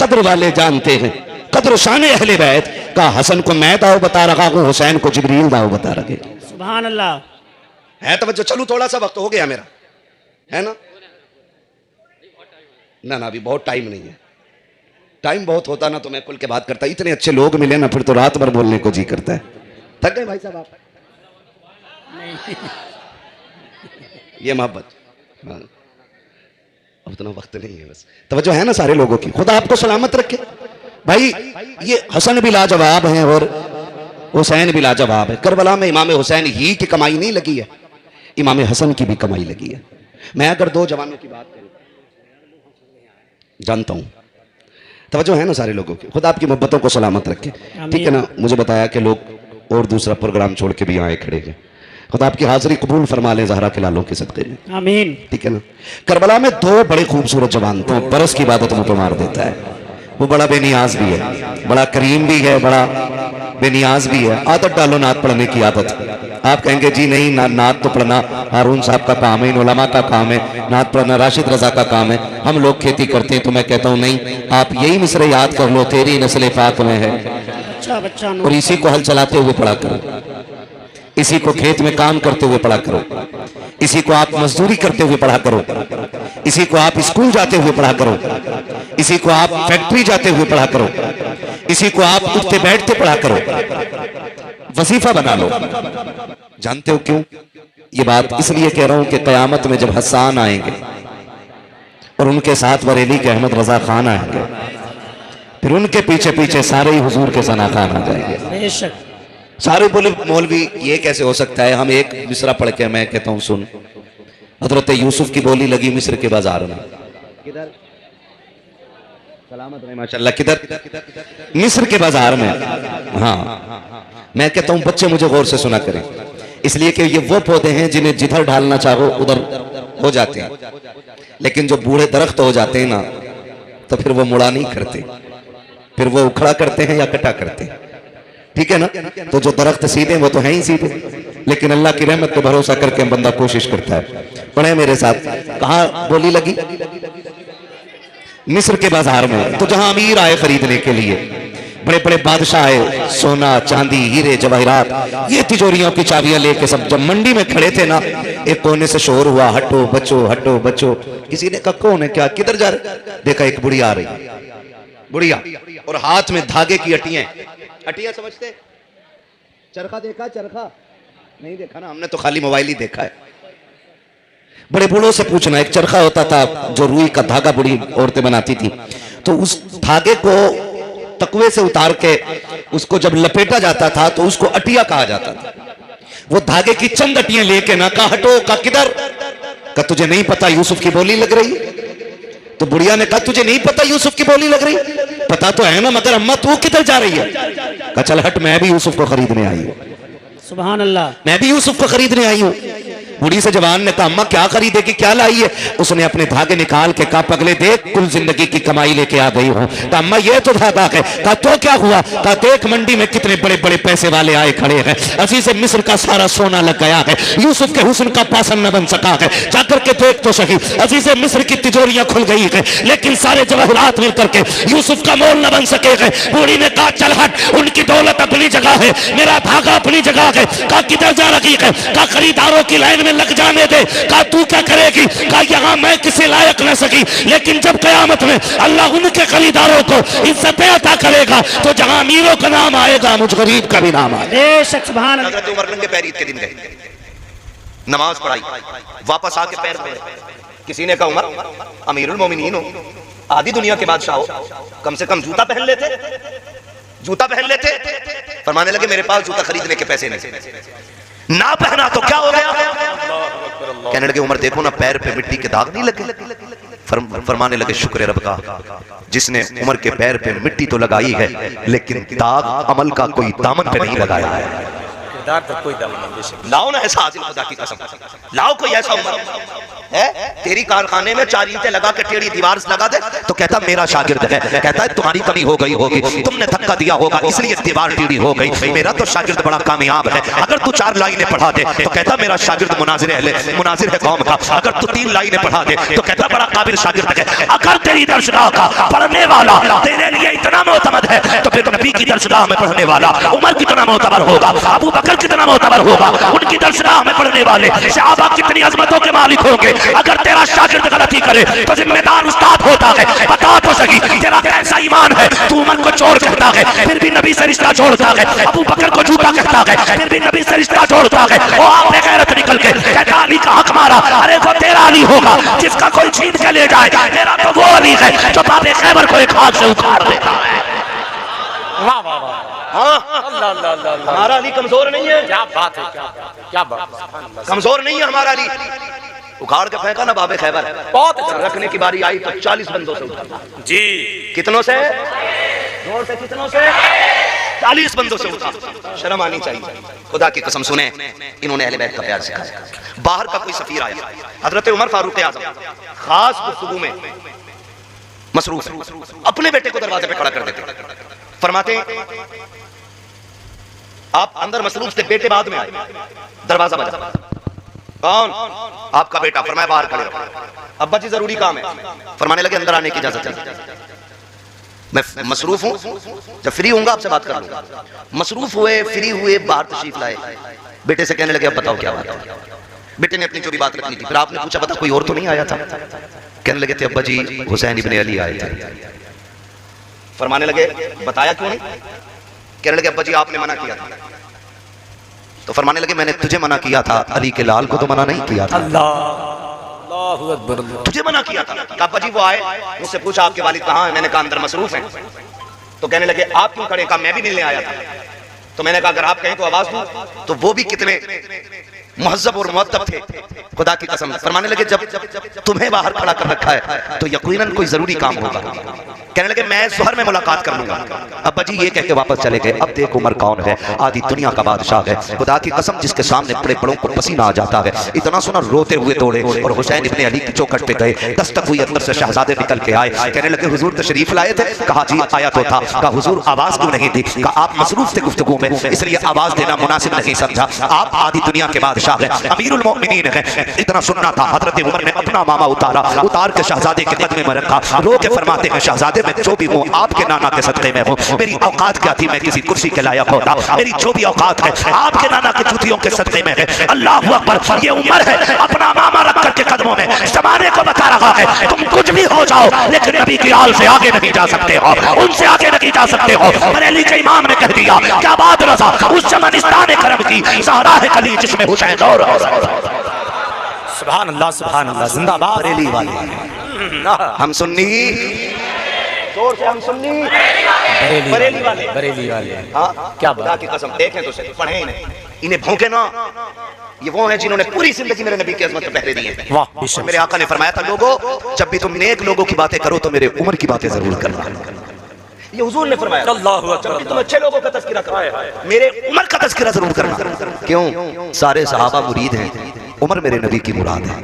कद्र वाले जानते हैं कद्र शान अहले बैत। का हसन को मैं दाव बता रहा हूं, हुसैन को जिब्रील दाव बता रहे। सुभान अल्लाह। है तवज्जो। चलूं, थोड़ा सा वक्त हो गया मेरा, है ना? ना अभी बहुत टाइम नहीं है। टाइम बहुत होता ना तो मैं खुल के बात करता। इतने अच्छे लोग मिले ना फिर तो रात भर बोलने को जी करता है। थक गए भाई साहब आप? ये मोहब्बत, हाँ। अब इतना वक्त नहीं है, बस तवज्जो है ना सारे लोगों की। खुदा आपको सलामत रखे भाई। ये हसन भी लाजवाब है और हुसैन भी लाजवाब है। करबला में इमाम हुसैन ही की कमाई नहीं लगी है, इमाम हसन की भी कमाई लगी है। मैं अगर दो जवानों की बात करूं, जानता हूं तवज्जो है ना सारे लोगों की। खुदा आपकी मोहब्बतों को सलामत रखे, ठीक है ना? मुझे बताया कि लोग और दूसरा प्रोग्राम छोड़ के भी आए खड़े हैं। खुदा आपकी हाजिरी कबूल फरमा ले ज़हरा के लालों के सदक़े में, आमीन। ठीक है ना? करबला में दो बड़े खूबसूरत जवान थे, बरस की इबादत मुँह पे मार देता है। वो बड़ा बेनियाज भी है, बड़ा करीम भी है, बड़ा बेनियाज भी है। आदत डालो नात पढ़ने की आदत। आप कहेंगे जी नहीं नात तो पढ़ना हारून साहब का काम है, इन उलमा का काम है, नात पढ़ना राशिद रजा का काम है, हम लोग खेती करते हैं। तो मैं कहता हूँ नहीं, आप यही मिसरे याद कर लो, तेरी नस्ल पाक में है, अच्छा बच्चा और इसी को हल चलाते हुए पढ़ा करो, इसी को खेत में काम करते हुए पढ़ा करो, इसी को आप मजदूरी करते हुए पढ़ा करो, इसी को आप स्कूल जाते हुए पढ़ा करो, इसी को आप फैक्ट्री जाते हुए पढ़ा करो, इसी को आप उठते बैठते पढ़ा करो, वजीफा बना लो। जानते हो क्यों ये बात? इसलिए कह रहा हूं कि कयामत में जब हसन आएंगे और उनके साथ बरेली के अहमद रजा खान आएंगे, फिर उनके पीछे पीछे सारे ही हुजूर के सना खान आ जाएंगे। बेशक। सारे बोले मौलवी ये कैसे हो सकता है? हम एक मिसरा पढ़ के, मैं कहता हूं सुन, हजरत यूसुफ की बोली लगी मिस्र के बाजार में। किधर? सलामत रहे माशाल्लाह। किधर? मिस्र के बाजार में। हाँ, मैं कहता हूं बच्चे मुझे गौर से सुना करें, इसलिए कि ये वो पौधे हैं जिन्हें जिधर ढालना चाहो उधर हो जाते हैं, लेकिन जो बूढ़े दरख्त हो जाते हैं ना तो फिर वो मुड़ा नहीं करते, फिर वो उखड़ा करते हैं या कटा करते हैं, ठीक है ना? तो जो दरख्त सीधे वो तो है ही सीधे, लेकिन अल्लाह की रहमत पे भरोसा करके बंदा कोशिश करता है। पढ़े मेरे साथ, कहाँ बोली लगी? मिस्र के बाजार में। तो जहां अमीर आए खरीदने के लिए, बड़े बड़े बादशाह आए, सोना चांदी हीरे जवाहरात, ये तिजोरियों की चाबियां लेके सब जब मंडी में खड़े थे ना, एक कोने से शोर हुआ, हटो बचो हटो बचो। किसी ने कहा कौन है, क्या किधर जा रहे? देखा एक बुढ़िया आ रही, बुढ़िया, और हाथ में धागे की अटियां। अटियां समझते? चरखा देखा? चरखा नहीं देखा ना, हमने तो खाली मोबाइल ही देखा है। बड़े बूढ़ों से पूछना, एक चरखा होता था जो रुई का धागा बूढ़ी औरतें बनाती थी, तो उस धागे को तकवे से उतार के उसको जब लपेटा जाता था तो उसको अटिया कहा जाता था। वो धागे की चंद अटियां लेके ना, कहा हटो, का किधर? का तुझे नहीं पता यूसुफ की बोली लग रही? तो बुढ़िया ने कहा तुझे नहीं पता यूसुफ की बोली लग रही? पता तो है ना, मगर अम्मा तू किधर जा रही है? कहा चल हट, मैं भी यूसुफ को खरीदने आई हूं। सुभान अल्लाह। मैं भी यूसुफ को खरीदने आई हूं। बूढ़ी से जवान ने कहा अम्मा क्या खरीदेगी, क्या लाई है? उसने अपने धागे निकाल के कहा पगले देख, कुल जिंदगी की कमाई लेके आ गई हूं। कहा अम्मा ये तो धागा है। कहा तो क्या हुआ? कहा देख मंडी में कितने बड़े बड़े पैसे वाले आए खड़े हैं, अजीज मिस्र का सारा सोना लग गया है, यूसुफ के हुस्न का पासन न बन सका है, जाकर के देख तो सही, अजीज मिस्र की तिजोरियां खुल गई है, लेकिन सारे जवाहरात मिलकर के यूसुफ का मोल न बन सके है। बूढ़ी ने कहा चल हट, उनकी दौलत अपनी जगह है, मेरा धागा अपनी जगह है। कहा किधर जा रही है? कहा खरीदारों की लाइन में लग जाने दे। कहा तू क्या करेगी? कहा यहां मैं किसी लायक न सकी, लेकिन जब कयामत में अल्लाह उनके खरीदारों को इज्जत अता करेगा तो जहां अमीरों का नाम आएगा मुझ गरीब का भी नाम आएगा। बेशक सुभान अल्लाह। हज़रत उमर नंगे पैर ईद के दिन गए, नमाज पढ़ाई, वापस आके पैर पे किसी ने कहा उमर अमीरुल मोमिनीन हो, आधी दुनिया के बादशाह हो, कम से कम जूता पहन लेते, जूता पहन लेते। फरमाने लगे मेरे पास जूता खरीदने के पैसे नहीं, ना पहना तो क्या हो गया। कहने लगे उमर देखो ना पैर पे मिट्टी के दाग नहीं लगे। फरमाने लगे शुक्र रब का जिसने उमर के पैर पे मिट्टी तो लगाई है लेकिन दाग अमल का कोई दामन पे नहीं लगाया है। कोई दामन लाओ ना ऐसा आदिल खुदा की कसम, लाओ कोई ऐसा उमर है तेरी कारखाने में 4 ईंटें लगा के टेढ़ी दीवार लगा दे तो कहता मेरा शागिर्द है। कहता है तुम्हारी कमी हो गई होगी, तुमने धक्का दिया होगा इसलिए दीवार टेढ़ी हो गई, मेरा तो शागिर्द बड़ा कामयाब है। अगर तू 4 लाइनें पढ़ा दे तो कहता मेरा शागिर्द मुनाजिर है कौम का। अगर तू 3 लाइनें पढ़ा दे तो कहता बड़ा काबिल शागिर्द है। अगर तेरी दर्शगाह का पढ़ने वाला तेरे लिए इतना मोतमद है तो फिर नबी की दर्शगाह में पढ़ने वाला उमर कितना मोतबर होगा, अबू बकर कितना मोतबर होगा, उनकी दर्शगाह में पढ़ने वाले सहाबा कितनी अजमतों के मालिक होंगे। अगर तेरा शागिर्द गलती करे तो जिम्मेदार उस्ताद होता है। बता तो सही तेरा कैसा ईमान है, तू उमर को चोर कहता है फिर भी नबी से रिश्ता जोड़ता है, अबू बकर को झूठा कहता है फिर भी नबी से रिश्ता जोड़ता है। वो आपने गैरत निकल के कहता अली का हक मारा, अरे वो तेरा अली होगा जिसका कोई छीन के ले जाए, तेरा तो वो अली है जो बाबे खैबर को एक हाथ से उखाड़ देता है। वाह वाह वाह, हमारा अली कमजोर नहीं है, क्या बात है, क्या बात, कमजोर नहीं है हमारा अली। उखाड़ के फेंका ना बाबे खैबर, बहुत अच्छा। रखने की बारी आई तो 40 बंदों से उठा। जी कितनों से? जोर से कितनों से? 40 बंदों से उठा। शर्म आनी चाहिए। खुदा की कसम सुने इन्होंने अहले बैत का प्यार सिखाया। बाहर का कोई सफीर आया, हजरत उमर फारूक आजम खास गुफ्तगू में मसरूफ अपने बेटे को दरवाजे पे खड़ा कर देते। फरमाते आप अंदर मसरूफ थे, बेटे बाद में आए, दरवाजा बजा, कौन? आपका बेटा। फरमाया बाहर खड़े रहो, अब्बा जी जरूरी काम है। फरमाने लगे अंदर आने की इजाजत चाहिए, मैं मसरूफ हूं, जब फ्री होऊंगा आपसे बात कर लूंगा। मसरूफ हुए, फ्री हुए, बाहर तशरीफ लाए, बेटे से कहने लगे अब बताओ क्या बात है। बेटे ने अपनी जो भी बात रखनी थी, फिर आपने पूछा बता कोई और तो नहीं आया था? कहने लगे थे अब्बा जी हुसैन इब्ने अली आए थे। फरमाने लगे बताया क्यों नहीं? कहने लगे अब्बा जी आपने मना किया था। तो फरमाने लगे मैंने तुझे मना किया था, अली के लाल को तो मना नहीं किया था। अल्लाहु अकबर, तुझे मना किया था। अब्बा जी वो आए, मुझसे पूछा आपके वालिद कहाँ है? मैंने कहा अंदर मसरूफ हैं। तो कहने लगे आप क्यों खड़े? कहा मैं भी मिलने आया था। तो मैंने कहा अगर आप कहें तो आवाज दूं। तो वो भी कितने मुहज्जब और मुअद्दब थे, खुदा की कसम। फरमाने लगे जब तुम्हें बाहर खड़ा कर रखा है तो यकीनन कोई जरूरी काम होगा। कहने लगे मैं ज़ोहर में मुलाकात कर लूंगा। अब्बा जी ये कह के वापस चले गए। अब देख उमर कौन है, आधी दुनिया का बादशाह है। खुदा की कसम जिसके सामने बड़े बड़ों को पसीना आ जाता है। इतना सुना रोते हुए दौड़े और हुसैन इब्ने अली की चौखट पे गए। दस्तक हुई, अंदर से शहजादे निकल के आए। कहने लगे हुजूर तशरीफ लाए थे? कहा जी आया तो था। कहा हुजूर आवाज क्यों नहीं दी? कहा आप मसरूफ थे गुफ्तगू में इसलिए आवाज देना मुनासिब नहीं समझा। आप आधी दुनिया के बादशाह हैं, अमीरुल मोमिनीन हैं। इतना सुनना था। हजरत उमर ने अपना मामा उतार के शहजादे के कदमे में रखा। रो के फरमाते हैं शहजादे मैं जो भी हूँ आपके नाना के सदक़े में हूँ। मेरी औकात क्या थी मैं किसी कुर्सी के लायक होता? मेरी जो भी औकात है आपके नाना के जूतियों के सदक़े में है। अल्लाह अकबर, ये उमर है अपना मामा रख करके कदमों में जमाने को बता रहा है तुम कुछ भी हो जाओ लेकिन नबी की आल से आगे नहीं जा सकते हो, उनसे आगे नहीं जा सकते हो। बरेली के इमाम ने कह दिया क्या बात रज़ा उस चमनिस्तान करम की ज़हरा है कली जिसमें हुसैन और सुभान अल्लाह जिंदाबाद। बरेली वाले हम सुन्नी, जोर से हम सुन्नी, बरेली वाले। हाँ क्या खुदा की कसम देखें तो सही, पढ़े इन्हें भौंके ना। ये वो हैं जिन्होंने पूरी जिंदगी मेरे नबी की अज़मत पे पहरे दिए। वाह, मेरे आका ने फरमाया था लोगों जब भी तुम नेक लोगों की बातें करो तो मेरे उमर की बातें जरूर करना। ये हुजूर ने फरमाया जब भी तुम अच्छे लोगों का तज़किरा करो मेरे उमर का तज़किरा जरूर करना। क्यों? सारे सहाबा मुरीद हैं, उमर मेरे नबी की मुराद है।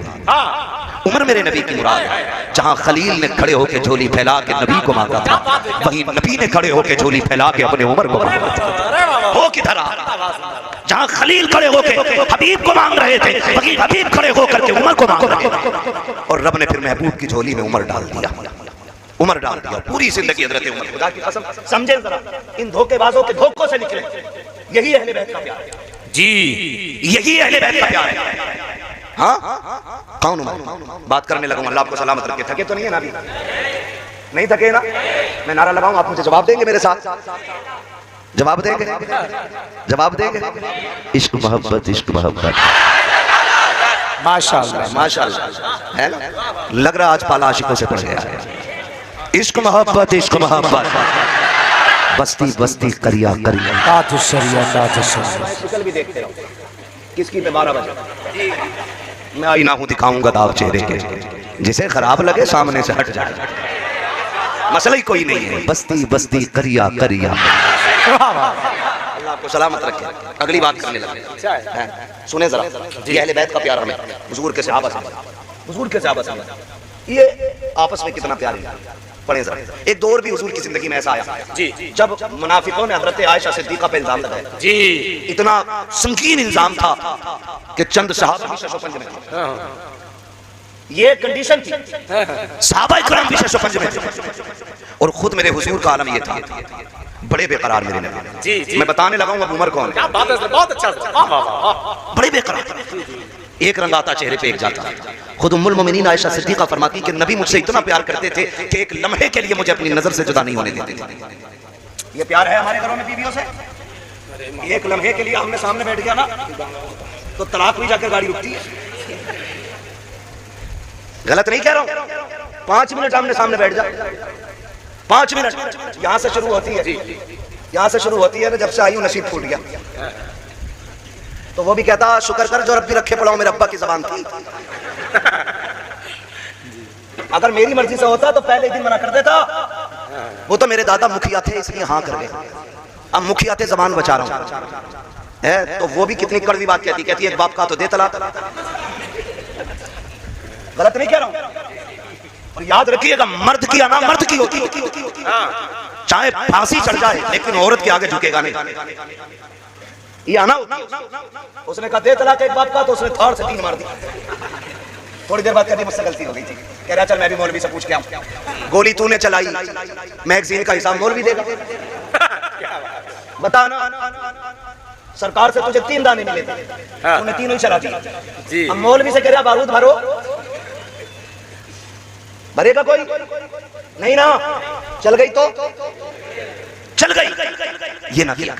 उमर मेरे नबी की मुराद है। जहाँ खलील ने खड़े होकर झोली फैला के नबी को मांगा था, वहीं नबी ने खड़े होकर झोली फैला के अपने उमर को मांगा था। हो किधर आ? जहाँ खलील खड़े होकर हबीब को मांग रहे थे, वहीं हबीब खड़े होकर के उमर को मांग रहे थे। और रब ने फिर महबूब की झोली में उमर डाल दिया, उमर डाल दिया। पूरी जिंदगी हज़रत उमर। खुदा की कसम समझे जरा, इन धोखेबाजों के धोखों से निकले। यही अहले बैत का प्यार है जी, यही अहले बैत का प्यार है। हाँ कौन उमर? बात करने लगूंगा, अल्लाह आपको सलामत रखे। थके तो नहीं है ना? अभी नहीं थके ना? मैं नारा लगाऊं आप मुझे जवाब देंगे? मेरे साथ जवाब देंगे? जवाब देंगे? इश्क मोहब्बत, इश्क मोहब्बत। माशाअल्लाह माशाअल्लाह है ना? लग रहा आज पाला आशिकों से पड़ गया है। इश्क मोहब्बत बस्ती बस्ती करिया करिया। कल भी देखते रहो किसकी पे 12 बजे मैं आईना हूं दिखाऊंगा दाव चेहरे के, जिसे खराब लगे सामने से हट जाए, मसला ही कोई नहीं है। बस्ती बस्ती करिया करिया। अल्लाह आपको सलामत रखे। अगली बात करने लगे। सुने जरा, ये अहले बैत का प्यार हमें हुजूर के सहाबा से, हुजूर के सहाबा से ये आपस में कितना प्यार है। पढ़े जरा, एक दौर भी हुजूर की जिंदगी में ऐसा आया जी जब मुनाफिकों ने हजरत आयशा सिद्दीका पे इल्जाम लगाया जी। इतना संगीन इल्जाम था कि चंद सहाबा भी शशोपंज में थे। ये कंडीशन थी, सहाबा इकराम भी शशोपंज में थे और खुद मेरे हुजूर का आलम ये था, बड़े बेकरार मेरे नबी। जी जी। मैं बताने लगा हूं अब उमर कौन है। क्या बात है, बहुत अच्छा। वाह वाह वाह। बड़े बेकरार, एक रंग आता चेहरे पे एक जाता। खुद उम्मुल मोमिनीन आयशा सिद्दीका फरमाती कि नबी मुझसे इतना प्यार करते थे कि एक लम्हे के लिए मुझे अपनी नजर से जुदा नहीं होने देते थे। ये प्यार है हमारे घरों में बीवियों से। एक लम्हे के लिए हमने सामने बैठ गया ना तो तलाक भी जाकर गाड़ी रुकती है। गलत नहीं कह रहा हूं, 5 मिनट आमने सामने बैठ जा, 5 मिनट यहां से शुरू होती है, यहां से शुरू होती है ना, जब से आई हूं नसीब फूट गया। तो वो भी कहता शुक्र कर जो रब्बी रखे पड़ा हो, मेरे अब्बा की जबान थी। अगर मेरी मर्जी से होता तो पहले दिन मना कर देता। वो तो मेरे दादा मुखिया थे इसलिए हाँ कर गए, अब मुखिया थे जबान बचा रहा हूं है। तो वो भी कितनी कड़वी बात कहती है, एक बाप का तो दे तलाक। गलत नहीं कह रहा हूं, और याद रखिएगा मर्द की आना मर्द की होती है, चाहे फांसी चढ़ जाए लेकिन औरत के आगे झुकेगा नहीं। ये आना होती है। उसने कहा दे तलाक एक बाप का, तो उसने थर्ड से 3 मार दी। थोड़ी देर बाद कहती मुझसे गलती हो गई थी, कह रहा चल मैं भी मौलवी से पूछ के आऊं। गोली तूने चलाई, मैगजीन का हिसाब मौलवी देगा। बता ना, सरकार से तुझे 3 दाने मिले थे, तूने तीनों ही चला दिया। अब मौलवी से कह रहा बारूद भरो, भरेगा कोई नहीं ना। चल गई तो चल गई, ये ना किया।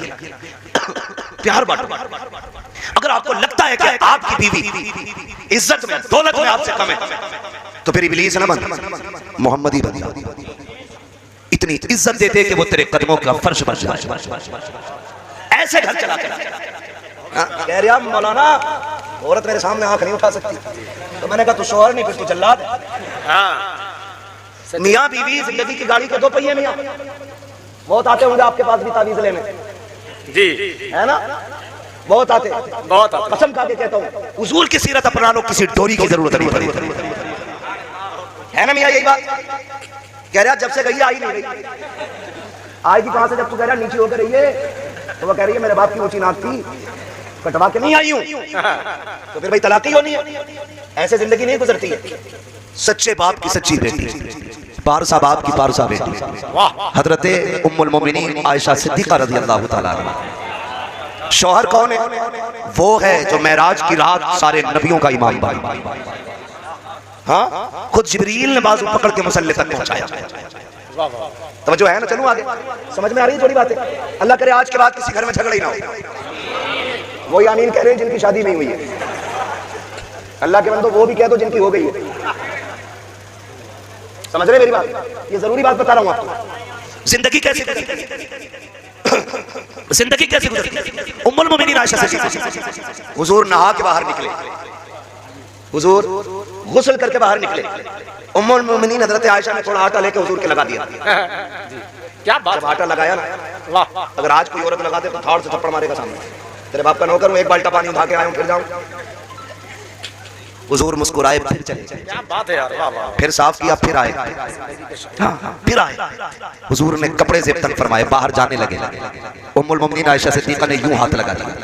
प्यार बांटो। अगर आपको लगता है कि आपकी बीवी इज्जत में दौलत में आपसे कम है तो फिर इब्लीस ना बन, मोहम्मदी बन। इतनी इज्जत देते कि वो तेरे कदमों का फर्श बन जाए। ऐसे घर चला के कह रहा मौलाना औरत मेरे सामने आंख नहीं उठा सकती। तो मैंने कहा तू शोहर नहीं फिर तू जल्लाद है। मियाँ बीवी जिंदगी की गाड़ी के 2 पहिए। मियाँ बहुत आते होंगे आपके पास भी तावीज़ लेने जी, है ना, बहुत आते, बहुत आते। कसम खा के कहता हूँ हुजूर की सीरत अपना लो, किसी डोरी की जरूरत नहीं पड़ी। है ना मियाँ, यही बात कह रहा। जब से गई आई नहीं गई, आएगी कहां से जब तू कह रहा नीचे होकर रही है। तो वो कह रही है मेरे बाप की ऊंची नाक थी, कटवा के नहीं आई हूं। तो फिर भाई तलाक ही होनी है। ऐसे जिंदगी नहीं गुजरती है। सच्चे बाप की सच्ची बेटी, पारसा बाप की पारसा बेटी, हजरत उम्मुल मोमिनीन आयशा सिद्दीका रज़ियल्लाहु ताला अन्हा। शौहर कौन है? वो है जो मेराज की रात सारे नबियों का इमाम बना। हाँ, खुद जिब्रील ने बाजू पकड़ के मुसल्ले तक पहुंचाया। तो जो है ना, चलूं आगे, समझ में आ रही है थोड़ी बातें। अल्लाह करे आज के बाद किसी घर में झगड़ा ही ना हो। वही आमीन कह रहे हैं जिनकी शादी नहीं हुई है। अल्लाह के बंदो वो भी कह दो जिनकी हो गई है। समझ रहे मेरी बात? ये जरूरी बात बता रहा हूं आपको। जिंदगी कैसे जिंदगी कैसे गुजरती? उम्मुल मोमिनीन आयशा सिद्दीका, हुजूर नहा के बाहर निकले, हुजूर गुस्ल करके बाहर निकले। उम्मुल मोमिनीन हजरत आयशा ने थोड़ा आटा लेके हुजूर के लगा दिया। क्या बात। जब आटा लगाया ना, अगर आज कोई औरत लगा दे तो थाड़ से थप्पड़ मारेगा सामने। तेरे बाप का नौकर हूं, 1 बाल्टा पानी उठा के आया हूं, फिर जाऊं। हुजूर मुस्कुराए, फिर चले। क्या बात है यार, वाह वाह। फिर साफ किया, फिर आए। फिर आए। हुजूर ने कपड़े जेब तक फरमाए, बाहर जाने लगे। उम्मुल मोमिनीन आयशा सिद्दीका ने यूं हाथ लगा दिया।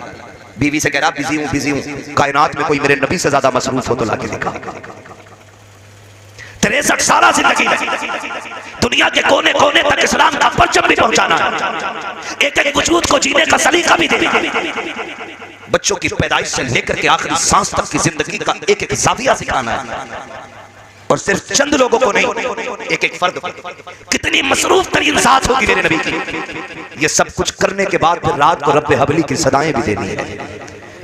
बीवी से कह रहा बिजी हूं, कायनात में कोई मेरे नबी से ज्यादा मसरूफ हो तो लाके दिखा। 63 साल जिंदगी में दुनिया के कोने कोने तक इस्लाम का परचम भी पहुंचाना, एक एक वजूद को जीने का सलीका भी देना, बच्चों की पैदाइश से लेकर के आखिरी सांस तक की जिंदगी का एक एक जाविया सिखाना है। और सिर्फ चंद लोगों को नहीं, एक एक फर्द को। कितनी मसरूफ तरीन जात होगी मेरे नबी की। ये सब कुछ करने के बाद फिर रात को रब्बे हबली की सदाएं भी देनी है।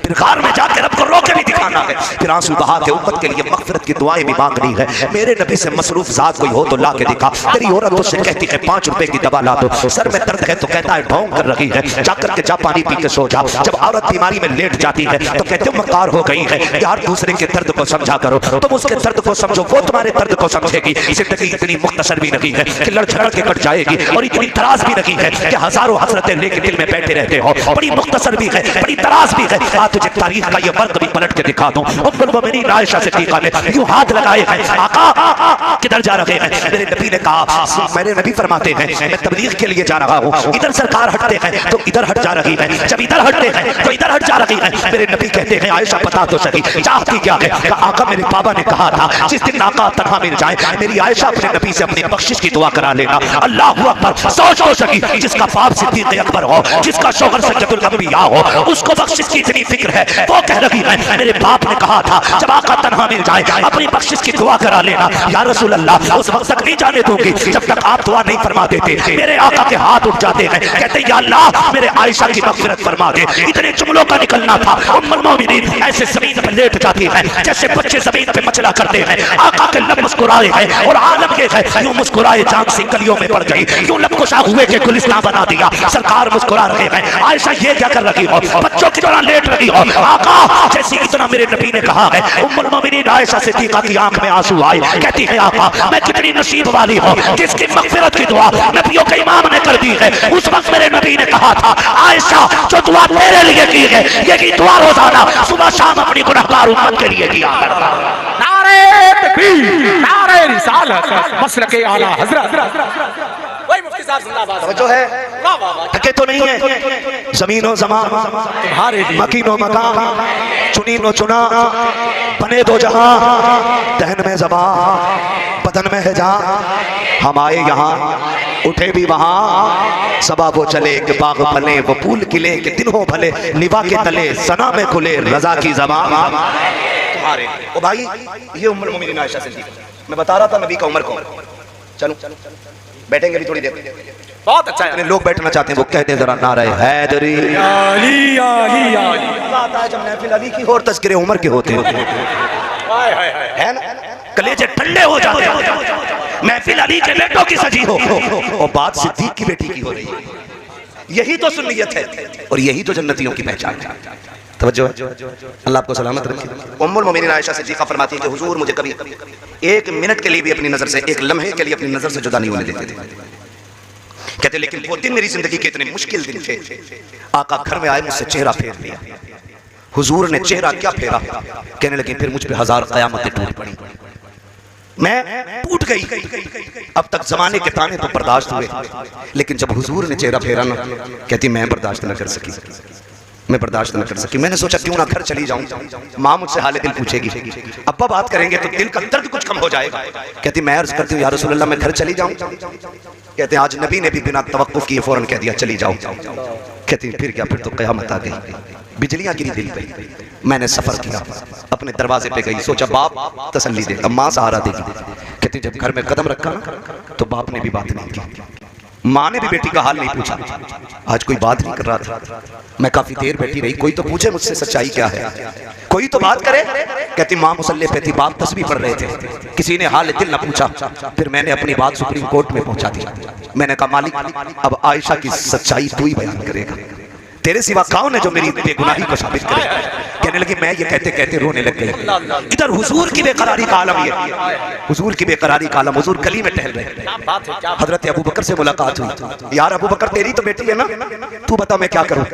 फिर गार में जाकर रब को रो के भी दिखाना है, फिर आंसू बहा के उम्मत के लिए मगफिरत की दुआएं भी मांगनी है। मेरे नबी से मसरूफ जात कोई हो तो ला के दिखा। तेरी औरत उससे कहती है 5 रुपए की दवा ला दो, सर में दर्द है तो कहता है ढोंग कर रही है, जाकर के जा पानी पी के सो जा। जब औरत बीमारी में लेट जाती है तो कहते हो मकार हो गई है। यार दूसरे के दर्द को समझा करो, तुम उसके दर्द को समझो, वो तुम्हारे दर्द को समझेगी। जिंदगी इतनी मुख्तसर भी नहीं है कि लड़ झगड़ के कट जाएगी, और इतनी तराज भी नहीं है कि हजारों हसरतें लेके दिल में बैठे रहते हो। बड़ी मुख्तसर भी है, बड़ी तराज भी है। आज तुझे तारीख का ये वर्क भी पलट के दिखा दूं। उम्मुल मोमिनीन आयशा सिद्दीका ने यूं हाथ लगाए हैं, आका किधर जा रहे हैं? मेरे नबी ने कहा, मेरे नबी फरमाते हैं मैं तबलीग के लिए जा रहा हूं। इधर सरकार हटते हैं तो इधर हट जा रही है, जब इधर हटते हैं तो इधर हट जा रही है। मेरे नबी कहते हैं आयशा बता तो सही चाहती क्या है? आका मेरे बाबा ने कहा था जिस दिन आका तन्हा मिल जाए मेरी आयशा अपने नबी से अपनी बख्शिश की दुआ करा लेना। अल्लाह अकबर। सोचो सकी जिसका बाप सिद्दीक अकबर हो, जिसका शौहर सज्जदुल अंबिया हो, उसको बख्शिश की इतनी फिक्र है। वो कह रही है मेरे बाप ने कहा था जब आका तन्हा मिल जाए अपनी बख्शिश की दुआ करा लेना। या रसूल अल्लाह उस वक्त तक नहीं जाने दूंगी जब तक आप दुआ नहीं फरमा देते। मेरे आका के हाथ उठ जाते हैं, कहते या अल्लाह मेरे आयशा की मग़फ़िरत फरमा दे। इतने जुमलों का निकलना था। उम्मुल मोमिनीन ऐसे जमीन पर लेट जाती है जैसे बच्चे जमीन पे मचला करते हैं। आका के लब मुस्कुराए हैं और आलम के है यूं मुस्कुराए जान से गलियों में पड़ गई, यूं लब कुशा हुए के गुलिस्तान बना दिया। सरकार मुस्कुरा रहे हैं। आयशा ये क्या कर रही हो? बच्चों की तरह लेट रही हो। आका जैसी इतना मेरे नबी ने कहा है। उम्मुल मोमिनीन आयशा सिद्दीका की आंख में आंसू आए, कहती है आका मैं कितनी नसीब वाली हूं जिसकी मग़फ़िरत की दुआ नबियों के इमाम ने कर दी है। उस वक्त मेरे नबी ने कहा था आयशा जो दुआ तेरे लिए की है ये दुआ रोजाना सुबह शाम अपनी गुनहगार उम्मत के लिए किया करता। नारे तकबीर, नारे रिसालत, मसलके आला हज़रत। वही मुफ्ती साहब जिंदाबाद। जो है वाह वाह वाह। थके तो नहीं है। जमीनो ज़मान तुम्हारे लिए मकीनो मकान चुनीनो चुना बने दो जहां, दहन में ज़बान बदन में है जान। हम आए यहाँ उठे भी वहाँ, सबा वो चले कि बाग फले वो फूल खिले कि दिन हो भले निभा के तले सना में खुले रजा की ज़बान तुम्हारे। ओ भाई ये उम्मुल मोमिनीन आयशा सिद्दीका, मैं बता रहा था नबी का उम्र को। चलो बैठेंगे भी थोड़ी देर। बहुत अच्छा है। लोग बैठना चाहते हैं वो कहते हैं जरा नारे हैदरी अली अली अली। आता है जब महफिल अली की और तज़किरे उमर के होते हैं हाय हाय हाय। है ना, कलेजे ठंडे हो जाते हैं। महफिल अली के बेटों की सजी हो और बात सिद्दीक की बेटी की हो रही है। यही तो सुन्नियत है और यही तो जन्नतियों की पहचान है। तवज्जो है, अल्लाह आपको सलामत रखे। उम्मुल मोमिनीन आयशा सिद्दीका फरमाती है कि हुजूर मुझे कभी एक मिनट के लिए भी अपनी नजर से, एक लम्हे के लिए अपनी नजर से जुदा नहीं होने देते थे। कहते लेकिन वो दिन मेरी जिंदगी के इतने मुश्किल दिन थे। आका घर में आए मुझसे चेहरा फेर लिया। हुजूर ने चेहरा क्या फेरा? कहने लगे फिर मुझ पे 1000 क़यामतें टूट पड़ी, मैं टूट गई। अब तक जमाने के ताने तो बर्दाश्त हुए, लेकिन जब हुजूर ने चेहरा फेरा ना, कहती मैं बर्दाश्त न कर सकी, मैं बर्दाश्त न कर सकी। मैंने सोचा क्यों ना घर चली जाऊं। माँ मुझसे हाल दिल पूछेगी, अब्बा बात करेंगे तो दिल का दर्द कुछ कम हो जाएगा। कहती मैं अर्ज करती हूँ या रसूल अल्लाह मैं घर चली जाऊं। कहते आज नबी ने भी बिना तवक्कुफ किए फौरन कह दिया चली जाओ। कहती फिर क्या, फिर तो क़यामत आ गई, बिजलियां गिरी दिल पे। मैंने सफर किया, अपने दरवाजे पे गई, सोचा बाप तसल्ली देगा, माँ सहारा देगी। कहती जब घर में कदम रखा ना तो बाप ने भी बात नहीं की, माँ ने भी बेटी का हाल नहीं पूछा। आज कोई बात नहीं कर रहा था, मैं काफी देर बैठी रही, कोई तो पूछे मुझसे सच्चाई क्या है, कोई तो बात करे। कहती माँ मुसल्ले पे थी, बाप तस्बीह पढ़ रहे थे, किसी ने हाल दिल न पूछा। फिर मैंने अपनी बात सुप्रीम कोर्ट में पहुंचा दी। मैंने कहा मालिक अब आयशा की सच्चाई तू ही बयान करेगा, तेरे सिवा कौन है जो मेरी बेगुनाही को साबित करे। कहने लगी मैं ये कहते कहते रोने लग गई। इधर हुजूर की बेकरारी का आलम, ये हुजूर की बेकरारी का आलम। हुजूर गली में टहल रहे, हजरत अबू बकर से मुलाकात हुई। यार अबू बकर तेरी तो बेटी है ना, तू बता मैं क्या करूं।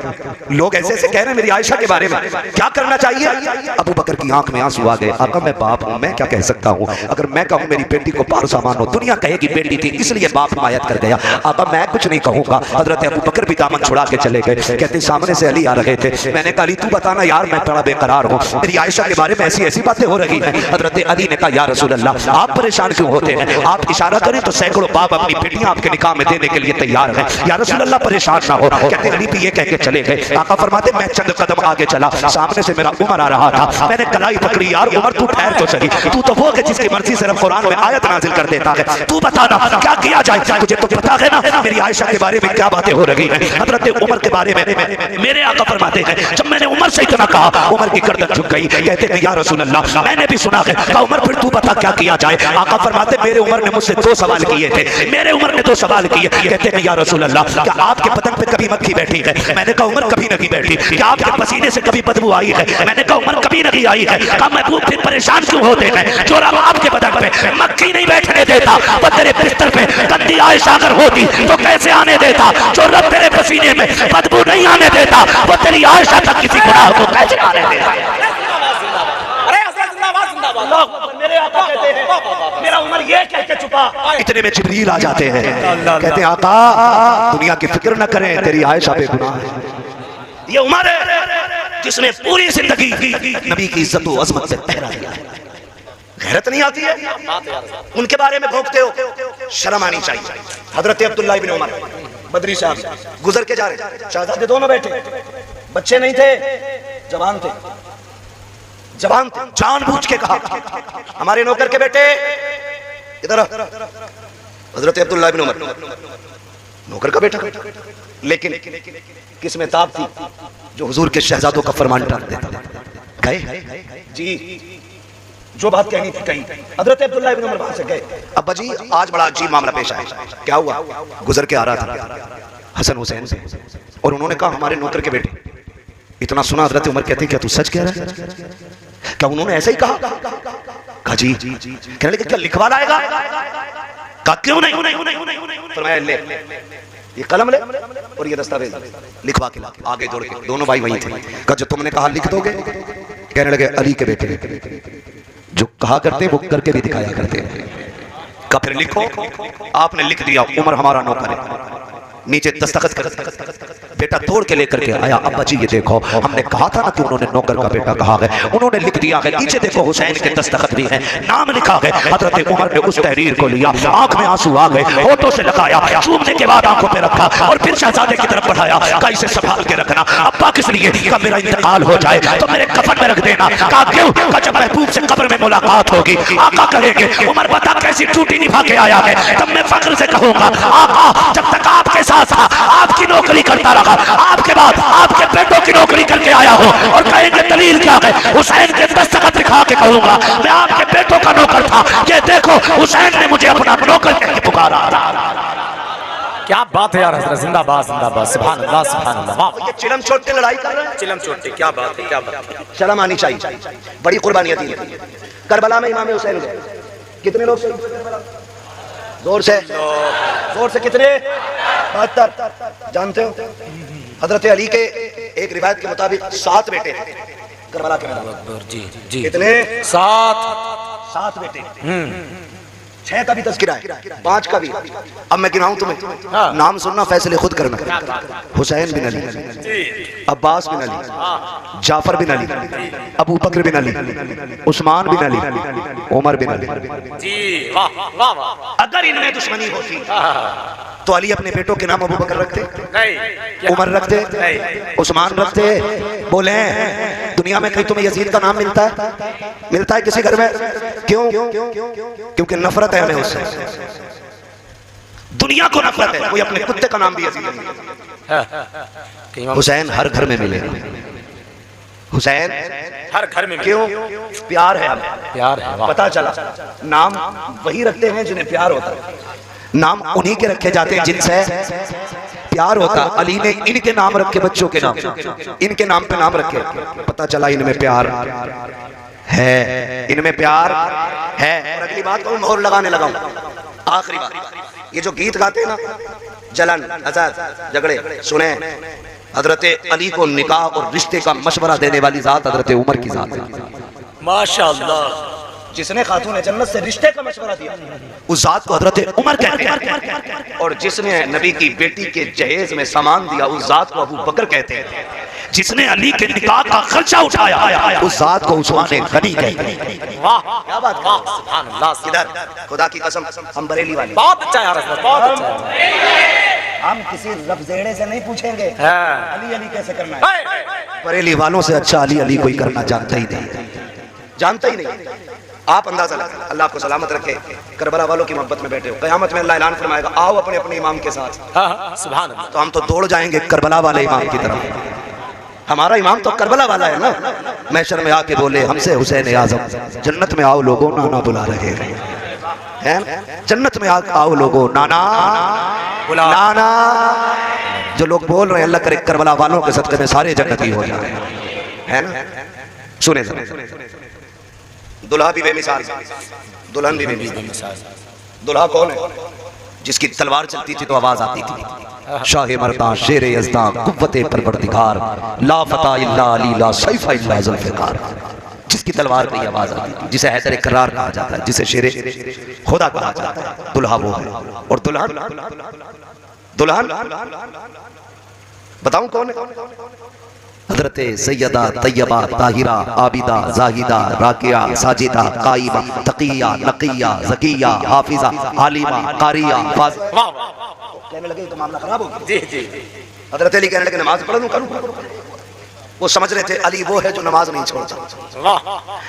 लोग ऐसे ऐसे कह रहे हैं मेरी आयशा के बारे में, क्या करना चाहिए। अबू बकर की आंख में आंसू आ गए। आका मैं बाप हूं, मैं क्या कह सकता हूं। अगर मैं कहूं मेरी बेटी को पार सामान हो, दुनिया कहेगी बेटी थी इसलिए बाप हिमायत कर गया। आका मैं कुछ नहीं कहूंगा। हजरत अबू बकर भी दामन छुड़ा के चले गए। कहते सामने से अली आ रहे थे। मैंने कहा अली तू बताना यार मैं बड़ा बेकरार हूँ, मेरी आयशा के बारे में ऐसी ऐसी बातें हो रही हैं। हजरत अली ने कहा या रसूल अल्लाह आप परेशान क्यों होते हैं, आप इशारा करें तो सैकड़ों बाप अपनी बेटियां आपके निकाह में देने के लिए तैयार हैं, या रसूल अल्लाह परेशान ना हो। कहते अली भी ये कह के चले गए। आका फरमाते मैं चंद कदम आगे चला, सामने से मेरा उमर आ रहा था। मैंने कलाई पकड़ी, यार उमर तू ठहर तो सही, तू तो वो है जिसकी मर्जी से कुरान में आयत नाजिल कर देता है, तू बताना क्या किया जाए। मुझे तो पता है ना मेरी आयशा के बारे में क्या बातें हो रही हैं। हजरत उमर के बारे में बारे में मेरे आका फरमाते हैं, जब मैंने उमर से इतना कहा, उमर की गर्दन झुक गई। कहते हैं या रसूल अल्लाह, मैंने भी सुना है। कहा उमर फिर तू बता क्या किया जाए। आका फरमाते मेरे उमर ने मुझसे 2 सवाल किए थे, मेरे उमर ने 2 सवाल किए। कहते हैं या रसूल अल्लाह, क्या आपके बदन पे कभी मक्खी बैठी है। मैंने कहा उमर कभी नहीं बैठी। क्या आपके पसीने से कभी बदबू आई है। मैंने कहा उमर कभी नहीं आई है। कहा महबूब फिर परेशान क्यों होते हैं, जो रब आपके बदन पे मक्खी नहीं बैठने देता, वो तेरे बिस्तर पे गंदी आयशा अगर होती तो कैसे आने देता। जो रब तेरे पसीने में बदबू नहीं आने देता, वो तेरी आयशा तक किसी गुनाह को कैसे आने देता। अरे हजरत जिंदाबाद जिंदाबाद। मेरे आका कहते हैं, मेरा उमर ये कह के छुपा। इतने में जिब्रील आ जाते हैं, कहते हैं आका दुनिया की फिक्र न करें, तेरी आयशा बेगुनाह है। ये उमर है जिसने पूरी जिंदगी नबी की इज्जत और अजमत से पहरा दिया है। गैरत नहीं आती है, उनके बारे में भोंकते हो, शर्म आनी चाहिए। हजरत अब्दुल्लाह इब्न उमर बदरी साहब गुजर के जा रहे, शहजादे दोनों बैठे, बच्चे नहीं थे, जवान थे, जवान थे। जानबूझ के कहा हमारे नौकर के बेटे इधर। हजरत अब्दुल्लाह इब्न उमर नौकर का बेटा, लेकिन किस में ताब थी जो हुजूर के शहजादों का फरमान टाल देता। गए जी, जो बात कहनी थी कही। हजरत अब्दुल्लाह इब्न उमर वहां से गए। अब्बा जी आज बड़ा अजीब मामला पेश आया। क्या हुआ। गुजर के आ रहा था हसन हुसैन से, और उन्होंने कहा हमारे नौकर के बेटे। इतना सुना हजरत उमर कहते क्या तू सच कह रहा है। क्या उन्होंने ऐसा ही कहा। कहा जी। कहने लगे क्या लिखवा लाएगा। कहा क्यों नहीं। फरमाया ले ये कलम ले और ये दस्तावेज लिखवा के ला। आगे जोड़ के दोनों भाई वहीं थे। कहा जो तुमने कहा लिख दोगे। कहने लगे अली के बेटे, जो कहा करते वो करके भी दिखाया करते। का फिर लिखो। आपने लिख दिया उमर हमारा नौकर है। नीचे दस्तखत कर बेटा तोड़ के लेकर के आया। अब्बा जी ये देखो हमने कहा था ना कि उन्होंने नौकर का बेटा कहा है, उन्होंने लिख दिया है। नीचे देखो हुसैन के दस्तखत भी है, नाम लिखा है। हजरत उमर ने उस तहरीर को लिया, आंख में आंसू आ गए, होठों से लगाया, चूमने के बाद आंखों पे रखा और फिर शहजादे की तरफ बढ़ाया। कहा इसे संभाल के रखना। अब्बा किस लिए। कहा मेरा इंतकाल हो जाए तो मेरे कफन में रख देना। कहा क्यों। कहा जब महबूब से कब्र में मुलाकात होगी आका कहेंगे उमर बता कैसी ड्यूटी निभा के आया है, तब मैं फख्र से कहूंगा आका जब तक आपके साथ था आपकी नौकरी करता रहा, आपके बाद आपके बेटों की नौकरी करके आया हो। और कहेंगे दलील क्या है। हुसैन के दस्तखत दिखा के कहूंगा मैं आपके बेटों का नौकर था, ये देखो हुसैन ने मुझे अपना नौकर कह के पुकारा। क्या बात है यार हजरत जिंदाबाद जिंदाबाद। सुभान अल्लाह सुभान अल्लाह। ये चिलम चोट के लड़ाई कर रहे हैं। चिलम चोटी क्या बात है, क्या बात है। शर्म आनी चाहिए, बड़ी कुर्बानियां दी। करबला में इमाम हुसैन गए, कितने लोग जोर से कितने 72 जानते हो। हजरत अली के एक रिवायत के मुताबिक 7 बेटे थे करबला के मैदान। जी कितने 7 बेटे। 6 का भी तज़किरा है, 5 का भी। अब मैं गिनाऊं तुम्हें, नाम सुनना फैसले खुद करना। हुसैन बिन अली, अब्बास बिन अली, जाफर बिन अली, अबू बकर बिन अली, उस्मान बिन अली, उमर बिन अली। जी वाह वाह वाह। अगर इनमें दुश्मनी होती तो अली अपने बेटों के नाम अबू बकर रखते, नहीं उमर रखते, उस्मान रखते। बोले दुनिया में कहीं तुम्हें यजीद का नाम मिलता है किसी घर में। क्यों। क्योंकि नफरत है हमें उससे, दुनिया को नफरत है। कोई अपने कुत्ते का नाम भी यजीद। हुसैन हर घर में मिले, हुसैन हर घर में। क्यों। प्यार है हमें, प्यार है। पता चला नाम वही रखते हैं जिन्हें प्यार होता है, नाम उन्हीं के रखे जाते हैं जिनसे प्यार होता। अली ने इनके नाम रखे, बच्चों के नाम, इनके नाम पे नाम रखे। पता चला इनमें प्यार है, इनमें प्यार है। और अगली बात को मोहर लगाने लगा, आखिरी बात। ये जो गीत गाते हैं ना, जलन हसद झगड़े, सुने हजरत अली को निकाह और रिश्ते का मशवरा देने वाली जात हजरत उमर की जात है। माशाअल्लाह। जिसने खातून जन्नत से रिश्ते का मशवरा दिया उस जात को हजरत उमर कहते हैं। और जिसने नबी की बेटी के जहेज में सामान दिया उस जात को अबू बकर कहते हैं। जिसने अली के निकाह का खर्चा उठाया उस जात को उस्मान गनी कहते हैं। वाह क्या बात, वाह सुभान अल्लाह। इधर खुदा की कसम हम बरेली वाले, बहुत अच्छा यार, बहुत अच्छा। हम किसी रफजेड़े से नहीं पूछेंगे अली अली कैसे करना है। बरेली वालों से अच्छा अली अली कोई करना जानता ही नहीं, जानता ही नहीं। आप अंदाजा लगाएं, अल्लाह आपको सलामत रखे, करबला वालों की मोहब्बत में बैठे हो। क़यामत में अल्लाह ऐलान फरमाएगा, आओ अपने अपने इमाम के साथ। हाँ, सुभान अल्लाह। तो हम तो दौड़ जाएंगे करबला वाले इमाम की तरफ। हमारा इमाम तो करबला वाला है ना। महशर में आके बोले हमसे हुसैन आज़म, जन्नत में आओ लोगों, नाना बुला रहे हैं। जन्नत में आओ लोगों, नाना बुला, नाना। जो लोग बोल रहे हैं अल्लाह करे करबला वालों के सदक़े में सारे जन्नती हो जाए, है ना। सुने दुल्हा भी बेमिसाल, दुल्हन भी बेमिसाल। दुल्हा कौन है? जिसकी तलवार चलती थी तो आवाज आती थी, शाह मर्दा शेर यज़दा कुव्वते परवरदिगार, ला फता इल्ला अली ला सैफ़ इल्ला ज़ुल्फ़िकार। जिसकी तलवार की आवाज आती थी, जिसे हैदर करार कहा जाता है, जिसे शेर खुदा कहा जाता है, दुल्हा वो है। और दुल्हन बताऊं कौन है? हज़रत सैयदा तैयबा ताहिरा आबिदा जाहिदा राकिया साजिदा काइमा तकिया नकिया ज़किया हाफिजा आलिमा कारिया फाज़। कहने लगे तो मामला खराब हो गया। जी जी। हज़रत अली कहने लगे नमाज पढ़ लूं, करूं। वो समझ रहे थे अली वो है जो नमाज नहीं छोड़ता,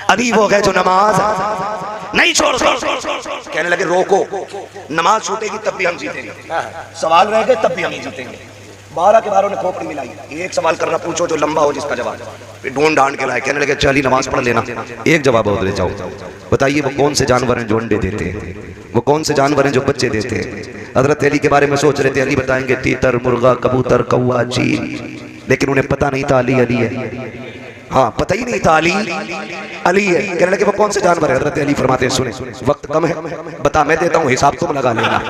अली वो है जो नमाज नहीं छोड़ता। कहने लगे रोको, नमाज छूटेगी तब भी हम जीतेंगे, सवाल रह गए तब भी हम जीतेंगे। 12 के 12 ने खोपड़ी मिलाई, एक सवाल करना पूछो जो लंबा हो जिसका जवाब, फिर ढूंढ ढांड के लाए। कहने लगे चली नमाज पढ़ लेना, एक जवाब और ले जाओ। बताइए वो कौन से जानवर हैं जो अंडे देते हैं, वो कौन से जानवर हैं जो बच्चे देते हैं? हजरत अली के बारे में सोच रहे थे, अली बताएंगे तीतर मुर्गा कबूतर कौवा चील, लेकिन उन्हें पता नहीं था अली अली है। हाँ, पता ही नहीं था अली अली है। कहने लगे वो कौन से जानवर है? हजरत अली फरमाते हैं सुने, वक्त कम है, बता मैं देता हूँ, हिसाब तुम लगा लेना।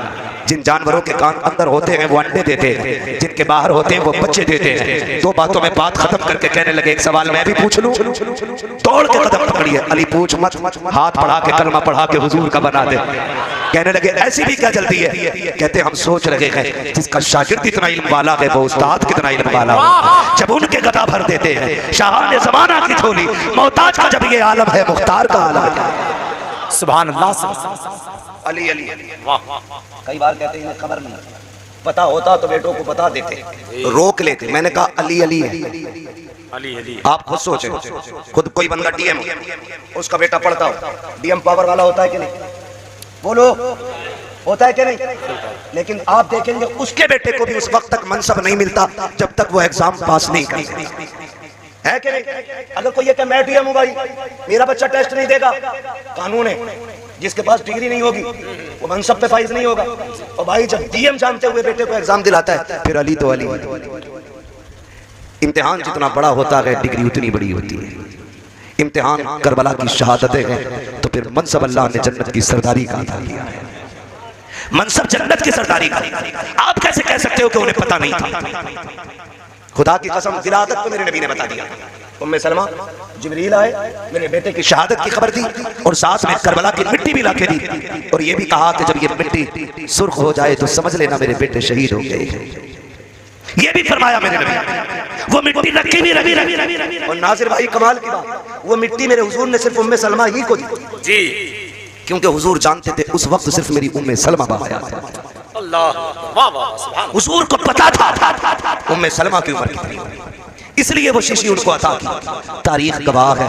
जिन जानवरों के कान अंदर होते हैं वो अंडे देते हैं, जिनके बाहर होते हैं वो बच्चे देते हैं। 2 बातों में बात खत्म करके कहने लगे एक सवाल मैं भी पूछ लूं। तोड़ के कदम पकड़िए, अली पूछ मत, हाथ बढ़ा के कलमा पढ़ा के हुजूर का बना दे। कहने लगे ऐसी भी क्या जल्दी है? कहते हम सोच रहे हैं जिसका शागिर्द इतना इल्म वाला है वो उस्ताद कितना इल्म वाला है। जब उनके गदा भर देते हैं शाह ने ज़माना की थोली, मोहताज का जब ये आलम है मुख्तार का आलम है। सुभान अल्लाह। अली अली कई बार कहते हैं खबर नहीं, पता होता तो बेटों को बता देते, रोक लेते। मैंने कहा अली अली है, अली अली। आप खुद सोचें, खुद कोई बंदा डीएम उसका बेटा पढ़ता हो, डीएम पावर वाला होता है कि नहीं? बोलो, होता है कि नहीं? लेकिन आप देखेंगे उसके बेटे को भी उस वक्त तक मनसब नहीं मिलता जब तक वो एग्जाम पास नहीं करता, है कि नहीं? अगर कोई ये मैं डीएम हूं भाई, मेरा बच्चा टेस्ट नहीं देगा, कानून है जिसके पास डिग्री नहीं होगी वो मनसब पे फाइज नहीं होगा। और भाई जब डीएम जानते हुए बेटे को एग्जाम दिलाता है, फिर अली तो अली। इम्तिहान जितना बड़ा होता है डिग्री उतनी बड़ी होती है। इम्तिहान करबला की शहादतें हैं तो फिर मनसब अल्लाह ने जन्नत की सरदारी का अता किया है। मनसब जन्नत की सरदारी का आप कैसे कह सकते हो कि उन्हें पता नहीं था? खुदा की कसम विलादत पे मेरे नबी ने बता दिया। उम्मे सलमा जिब्रील आए, मेरे बेटे की शहादत की खबर दी और साथ में करबला की मिट्टी भी लाके दी और ये भी कहा कि जब ये मिट्टी सुर्ख हो जाए तो समझ लेना मेरे बेटे शहीद हो गए। ये भी फरमाया मेरे नबी। वो मिट्टी रखी भी रखी। और नासिर भाई कमाल की बात, वो मिट्टी मेरे हुजूर ने सिर्फ उम्मे सलमा ही को दी जी, क्योंकि हुजूर जानते थे उस वक्त सिर्फ मेरी उम्मे सलमा बाहर है। अल्लाह वाह वाह सुभान। हुजूर को पता था उम्मे सलमा की उम्र कितनी, इसलिए वो शीशी उनको अता की। तारीख गवाह है,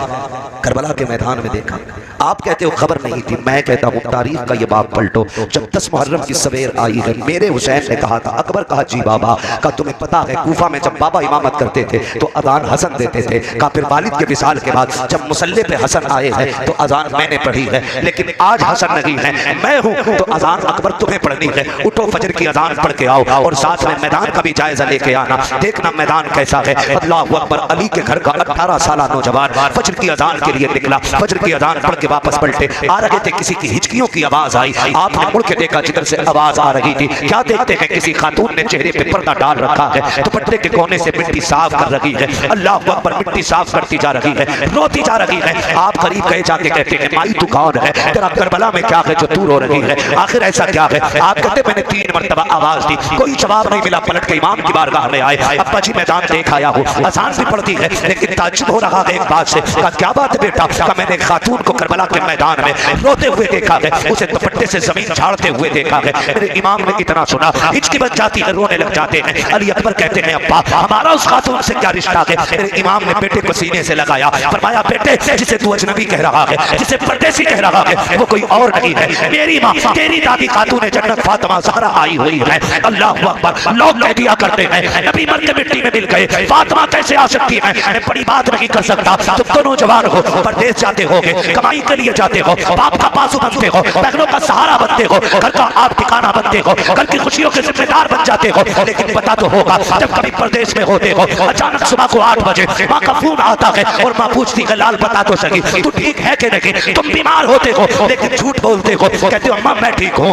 करबला के मैदान में देखा। आप कहते हो खबर नहीं थी, मैं कहता हूँ तारीख का ये बाब पलटो। जब 10 मुहर्रम की सवेर आई है, मेरे हुसैन ने कहा था, अकबर कहा जी बाबा, का तुम्हें पता है कूफा में जब बाबा इमामत करते थे तो अजान हसन देते थे। का फिर वालिद के विसाल के बाद जब मुसल्ले पे हसन आए हैं तो अजान मैंने पढ़ी है, लेकिन आज हसन नहीं है, मैं हूँ तो अजान अकबर तुम्हें पढ़नी है। उठो फजर की अजान पढ़ के आओ और साथ में मैदान का भी जायजा लेके आना, देखना मैदान कैसा है। अल्लाह अकबर। अली के घर का 18 साल नौजवान फजर की अजान के लिए निकला, फजर की अजान पढ़ के वापस पलटे, आ रहे थे, किसी की हिचकियों की आवाज आई। आपने मुड़ के देखा जिधर से आवाज आ रही थी, क्या देखते हैं किसी खातून ने चेहरे पे पर्दा डाल रखा है, दुपट्टे के कोने से मिट्टी साफ कर रही है। अल्लाह अकबर, मिट्टी साफ करती जा रही है, रोती जा रही है। आप करीब गए जाके कहते हैं माई तू कौन है, तेरा करबला में क्या है जो तू रो रही है, आखिर ऐसा क्या है? आप कहते मैंने 3 मरतबा आवाज दी, कोई जवाब नहीं मिला। पलट के इमाम की बारगाह में आए, अब्बा जी मैदान देख आया हूँ, आसान भी पड़ती है, लेकिन ताज्जुब हो रहा है एक बात से। कहा क्या बात है बेटा? कहा मैंने खातून को करबला के मैदान में रोते हुए देखा है, उसे दुपट्टे से जमीन झाड़ते हुए देखा है। मेरे इमाम ने इतना सुना, हिचकी बच जाती है, रोने लग जाते हैं। अली अकबर कहते हैं अब्बा हमारा उस खातून से क्या रिश्ता है? मेरे इमाम ने बेटे को सीने से लगाया, फरमाया बेटे जिसे तू अजनबी कह रहा है, जिसे परदेसी कह रहा है, वो कोई और नहीं है, मेरी माँ तेरी दादी खातून जन्नत फातिमा ज़हरा आई हुई है। अल्लाह अकबर। लोग कह दिया करते हैं नबी मर के मिट्टी में मिल गए, फातिमा कैसे आ सकती है? मैं बड़ी बात नहीं कर सकता। तुम दोनों जवान हो, परदेश जाते हो, कमाई के लिए जाते हो, बाप का बाजू बनते हो, बहनों का सहारा बनते हो, घर का आप ठिकाना बनते हो, घर की खुशियों के जिम्मेदार बन जाते हो। लेकिन पता तो होगा जब कभी परदेश में होते हो, अचानक सुबह को 8 बजे माँ का फोन आता है और माँ पूछती है लाल बता तो सही तू ठीक है कि नहीं? तुम बीमार होते हो लेकिन झूठ बोलते हो, कहते हो अम्मा मैं ठीक हूँ,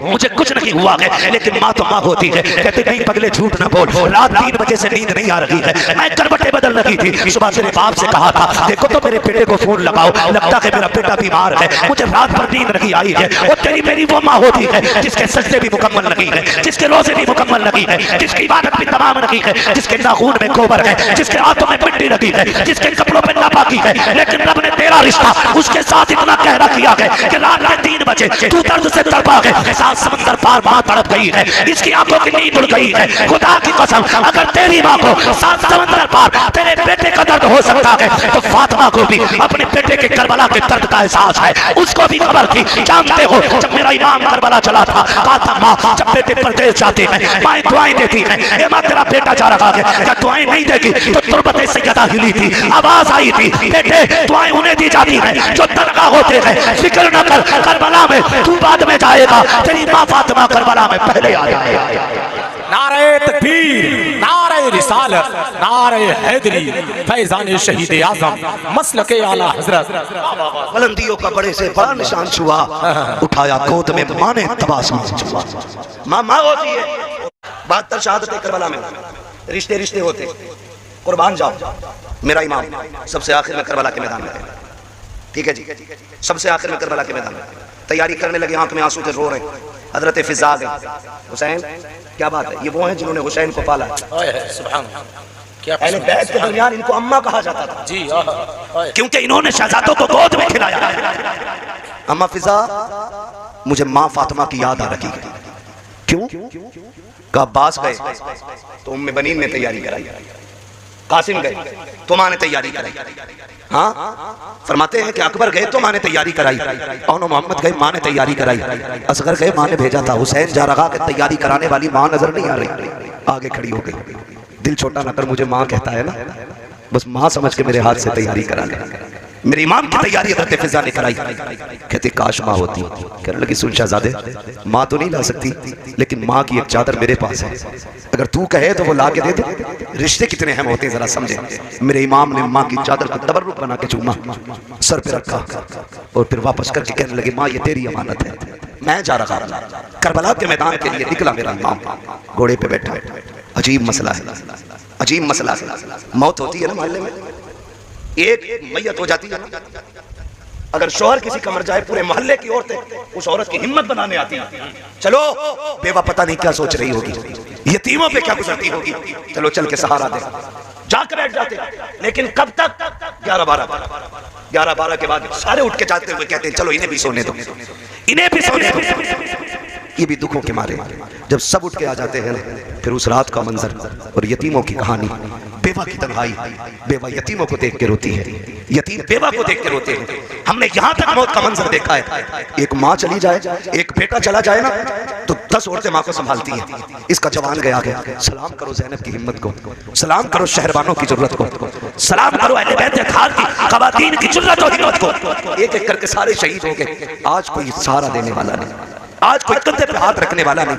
मुझे कुछ नहीं हुआ है। लेकिन माँ तो माँ होती है, कहते नहीं पगले झूठ न बोल, रात 3 बजे से नींद नहीं आ रही है, मैं करवटें बदल रही थी। सुबह से बाप से कहा था देखो तो मेरे बेटे को फोन लगाओ, लगता है मेरा बेटा बीमार है, मुझे रात भर नींद नहीं आई है। और तेरी मेरी वो माँ होती है जिसके सजदे भी मुकम्मल नहीं है, जिसके रोजे भी मुकम्मल नहीं है, जिसकी इबादत भी तमाम नहीं है, जिसके नाखून में गोबर है, जिसके हाथों में मिट्टी लगी है, जिसके कपड़ों में नापाकी है। लेकिन रब ने तेरा रिश्ता उसके साथ इतना गहरा किया है कि रात के 3 बजे तू दर्द से तड़पा है, सात समंदर पार माँ तड़प गई है, इसकी आंखों की नींद उड़ गई है। खुदा की कसम अगर तेरी माँ को 7 समंदर पार तेरे बेटे का दर्द हो सकता है तो फातिमा को भी अपने बेटे के करबला के दर्द का एहसास है, उसको भी खबर थी। जानते हो जब मेरा इमाम करबला चला था, कहा था माँ जब बेटे परदेश जाते हैं माएं दुआएं देती हैं, ये माँ तेरा बेटा जा रहा है, क्या दुआएं नहीं देगी? तो तुरबत सैयदा हिली थी, आवाज आई थी बेटे दुआएं उन्हें दी जाती हैं जो दरगाह होते हैं, फिक्र न कर करबला में तू बाद में जाएगा, तेरी माँ फातिमा करबला में पहले आ जाएगी। नारे तकबीर, नारे रिसालत, नारे हैदरी, फैजान शहीद आज़म, मसलके आला हजरत। बुलंदियों का बड़े से बड़ा निशान छुआ, उठाया गोद में माँ ने तबासम छुआ। माँ माँ होती है। 72 शहादतें करबला में, रिश्ते रिश्ते होते, कुर्बान जाओ। मेरा इमाम सबसे आखिर में करबला के मैदान में, ठीक है जी, सबसे आखिर में करबला के मैदान में तैयारी करने लगे, आंख में आंसू थे, रो रहे। हजरत फिजा गए, हुसैन क्या बात है? ये वो हैं जिन्होंने हुसैन को पाला। सुभान क्या पहले बैत के दरमियान इनको अम्मा कहा जाता था जी, क्योंकि इन्होंने शहजादों को गोद में खिलाया। अम्मा फिजा मुझे माँ फातिमा की याद आ रही है। क्यों? का अब्बास गए तो उम्मे बनीन ने तैयारी कराई, कासिम गए तो माँ ने तैयारी कराई। हाँ फरमाते हैं कि अकबर गए तो माँ ने तैयारी कराई, और मोहम्मद गए माँ ने तैयारी कराई, असगर गए माँ ने भेजा था, हुसैन जा रहा कि तैयारी कराने वाली माँ नजर नहीं आ रही, आगे खड़ी हो गई। दिल छोटा ना कर, मुझे माँ कहता है ना, बस माँ समझ के मेरे हाथ से तैयारी करा ले। मेरे इमाम की तैयारी हज़रत फिजा ने कराई। कहते काश माँ होती। कहने लगी सुन शहजादे, माँ तो नहीं ला सकती, लेकिन माँ की एक चादर मेरे पास है, अगर तू कहे तो वो ला के दे दे। रिश्ते कितने अहम होते हैं जरा समझे। मेरे इमाम ने माँ की चादर को तबर्रुक बना के चूमा, सर पे रखा और फिर वापस करके कहने लगे माँ ये तेरी अमानत है, मैं जा रहा करबला के मैदान के लिए निकला। मेरा इमाम घोड़े पे बैठा। अजीब मसला है, अजीब मसला है। मौत होती है ना मोहल्ले में, एक मैयत हो जाती है, अगर शोहर किसी का मर जाए पूरे मोहल्ले की औरतें उस औरत की हिम्मत बनाने आती हैं। चलो बेवा पता नहीं क्या सोच रही होगी, यतीमों पे क्या गुजरती होगी, चलो चल के सहारा दे, जाकर बैठ जाते। लेकिन कब तक? 11-12 के बाद सारे उठ के जाते हुए कहते हैं चलो इन्हें भी सोने दो, इन्हें भी सोने दो। ये भी दुखों के मारे जब सब उठ के आ जाते हैं, फिर उस रात का मंजर और यतीमों की कहानी, बेवा की तन्हाई, बेवा यतीमों को देख के रोती है, यतीम बेवा को देख के रोते हैं। हमने यहाँ तक मौत का मंजर देखा है, एक माँ चली जाए, एक बेटा चला जाए ना तो 10 औरतें माँ को संभालती हैं। इसका जवान गया, सलाम करो ज़ैनब की हिम्मत को, सलाम करो शहरबानों की जुर्रत को, सलाम करो अहले बैत खार की ख़वातीन की जुर्रत और हिम्मत को। एक एक करके सारे शहीद हो गए। आज कोई सहारा देने वाला नहीं, आज कोई कंधे पे हाथ रखने वाला नहीं।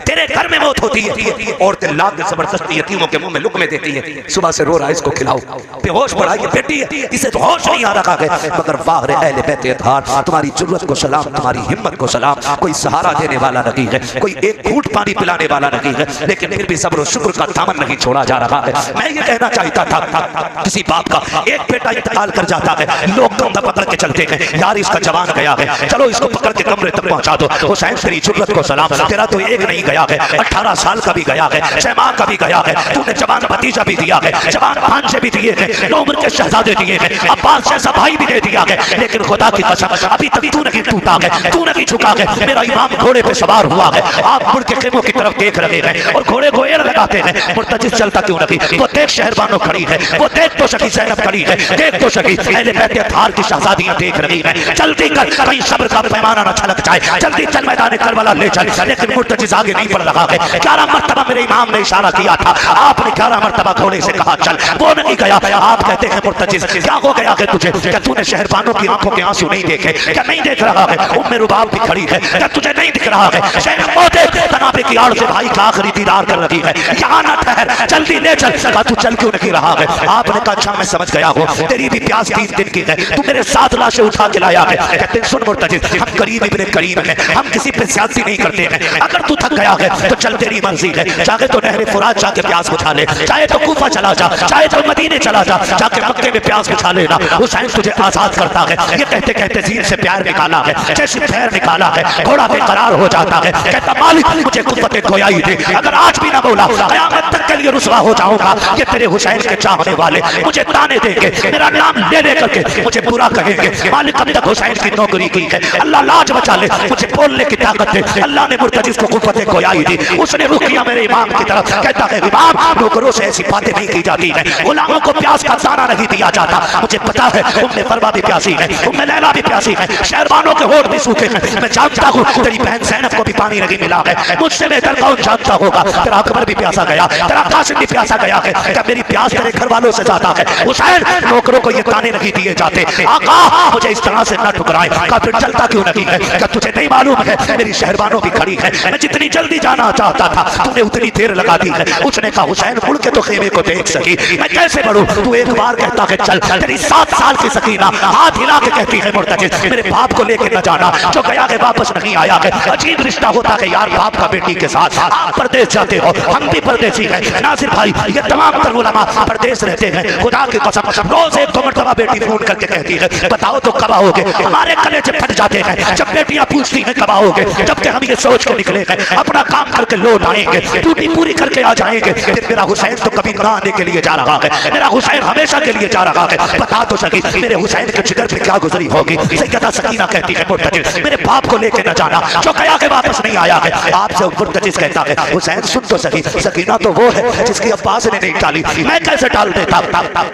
तेरे घर में मौत होती है, औरतें लाद के जबरदस्ती यतीमों के मुंह में लुक़मे देती है, सुबह से रो रहा है इसको खिलाओ, बेहोश पड़ा ये बेटी है, इसे तो होश नहीं आ रखा है। मगर वाह रे अहले बैत अतहार, तुम्हारी जुर्रत को सलाम, तुम्हारी हिम्मत को सलाम। कोई सहारा देने वाला नहीं है, कोई एक घूंट पानी पिलाने वाला नहीं है, लेकिन फिर भी सब्र और शुक्र का दामन नहीं छोड़ा जा रहा है। मैं ये कहना चाहता था, किसी बाप का एक बेटा इंतकाल कर जाता है, लोग कंधा पकड़ के चलते हैं, यार इसका जवान गया है, चलो इसको पकड़ के कमरे तक पहुंचा दो। हुसैन तेरी जुर्रत को सलाम, तेरा तो एक नहीं गया है, 18 साल का भी गया है, 6 माह का भी गया है, तूने जवान भतीजा भी दिया है, जवान भांजे भी दिए हैं, 9 उम्र के शहजादे दिए हैं, अब्बास जैसा भाई भी दे दिया है, लेकिन खुदा की कसम अभी तक तू नहीं टूटा है, तू नहीं झुका है। मेरा इमाम घोड़े पे सवार हुआ है, आप मुड़ के खेमों की तरफ देख रहे हैं और घोड़े को एड़ लगाते हैं, मुर्तजिज चलता क्यों नहीं? वो देख शहरबानो खड़ी है, वो देख तो सकी ज़ैनब खड़ी है, देख तो सकी अहले बैत अत्हार की शहजादियां देख रही हैं। जल्दी कर, कहीं सब्र का पैमाना न छलक जाए, जल्दी चल मैदान करबला ले चल। लेकिन मुर्तजिज आगे नहीं बढ़ रहा है। 11 मरतबा मेरे इमाम ने इशारा किया था, आपने 11 मरतबा घोड़े से कहा चल, वो नहीं गया। आप कहते हैं मुर्तजिज क्या हो गया है तुझे? क्या तूने शहरबानों की आंखों के आंसू नहीं देखे? क्या नहीं देख रहा है उम्मे रुबाब भी खड़ी है? क्या तुझे नहीं दिख रहा है ज़ैनब मौते तनाबे की आड़ से भाई का आखिरी दीदार कर रही है? यहाँ न ठहर, जल्दी ले चल। कहा तू चल क्यों नहीं रहा है? आपने कहा अच्छा मैं समझ गया हूँ, तेरी भी प्यास 3 दिन की है, तू मेरे 7 लाशें उठा के लाया है। कहते सुन मुर्तजिज, हम करीम इब्ने करीम हैं, हम किसी पे ज्यादती नहीं करते हैं। अगर तू थक गया है तो चल, तेरी मर्जी है, चाहे तो नहर फुरात जाके प्यास बुझा ले, चाहे तो कूफा चला जा, चाहे तो मदीने चला जा, जाके मक्के में प्यास बुझा लेना। हुसैन तुझे आजाद करता है। ये कहते कहते जीन से प्यार निकाला है, जैसे पैर निकाला है, घोड़ा बेकरार हो जाता है। कहता मालिक मुझे कुव्वत गोयाई दे, अगर आज भी ना बोला क़यामत तक के लिए रुसवा हो जाऊंगा। ये तेरे हुसैन के चाहने वाले मुझे ताने देंगे, मेरा नाम ले ले करके मुझे बुरा कहेंगे। मालिक अब तक हुसैन की नौकरी की है, अल्लाह लाज बचा ले, मुझे बोलने की ताकत दे। अल्लाह ने मुर्तजिज को कुव्वत गोयाई दी, उसने रुख किया मेरे इमाम की तरफ। कहता है इमाम नौकरों से ऐसी बातें नहीं की जाती है, गुलामों को प्यास का दाना नहीं दिया जाता। मुझे पता है उम्मे फरमा भी प्यासी है, उम्मे लैला भी प्यासी है, शहरबानों के होठ भी सूखे हैं। मैं जानता हूँ तेरी बहन ज़ैनब को भी पानी नहीं मिला है, मुझसे बेहतर कौन जानता होगा? तेरा अकबर भी प्यासा गया, तेरा कासिम भी प्यासा गया है। क्या मेरी प्यास तेरे घर वालों से ज्यादा है? हुसैन नौकरों को ये ताने नहीं दिए जाते। आका मुझे इस तरह से न ठुकराए। का फिर चलता क्यों नहीं है? क्या तुझे नहीं मालूम है मेरी शहरबानों भी खड़ी है? मैं जितनी जल्दी जाना चाहता था तूने उतनी देर लगा दी है। उसने कहा हुसैन मुड़ के तो खेमे को देख सकी, मैं कैसे बढ़ूं? तू एक बार कहता है चल, तेरी 7 साल की सकीना हाथ हिला के कहती है मुर्तजिज मेरे बाप को लेके न जाना, जो गया है वापस नहीं आया है। अजीब रिश्ता होता है यार बाप का बेटी के साथ। आप परदेश जाते हो, हम भी परदेसी हैं। नासिर भाई ये तमाम तर उलमा परदेश रहते हैं। खुदा की कसम रोज 1-2 मरतबा बेटी फोन करके कहती है बताओ तो कब आओगे? हमारे कलेजे फट जाते हैं जब बेटियां पूछती हैं कब आओगे, जबकि हम ये सोच के निकले हैं अपना काम करके लौट आएंगे, ड्यूटी पूरी करके आ जाएंगे। मेरा हुसैन तो कभी ना आने के लिए जा रहा है, मेरा हुसैन हमेशा के लिए जा रहा है। बता तो सकी मेरे हुसैन के जिगर पे क्या गुजरी होगी? सैयदा सकीना कहती है मुर्तजिज मेरे बाप को लेके न जाना, जो गया के वापस नहीं आया है। आपसे मुर्तजिज कहता है हुसैन सुन तो सकी, सकीना तो वो है जिसकी अब्बास ने नहीं टाली, मैं कैसे टाल देता?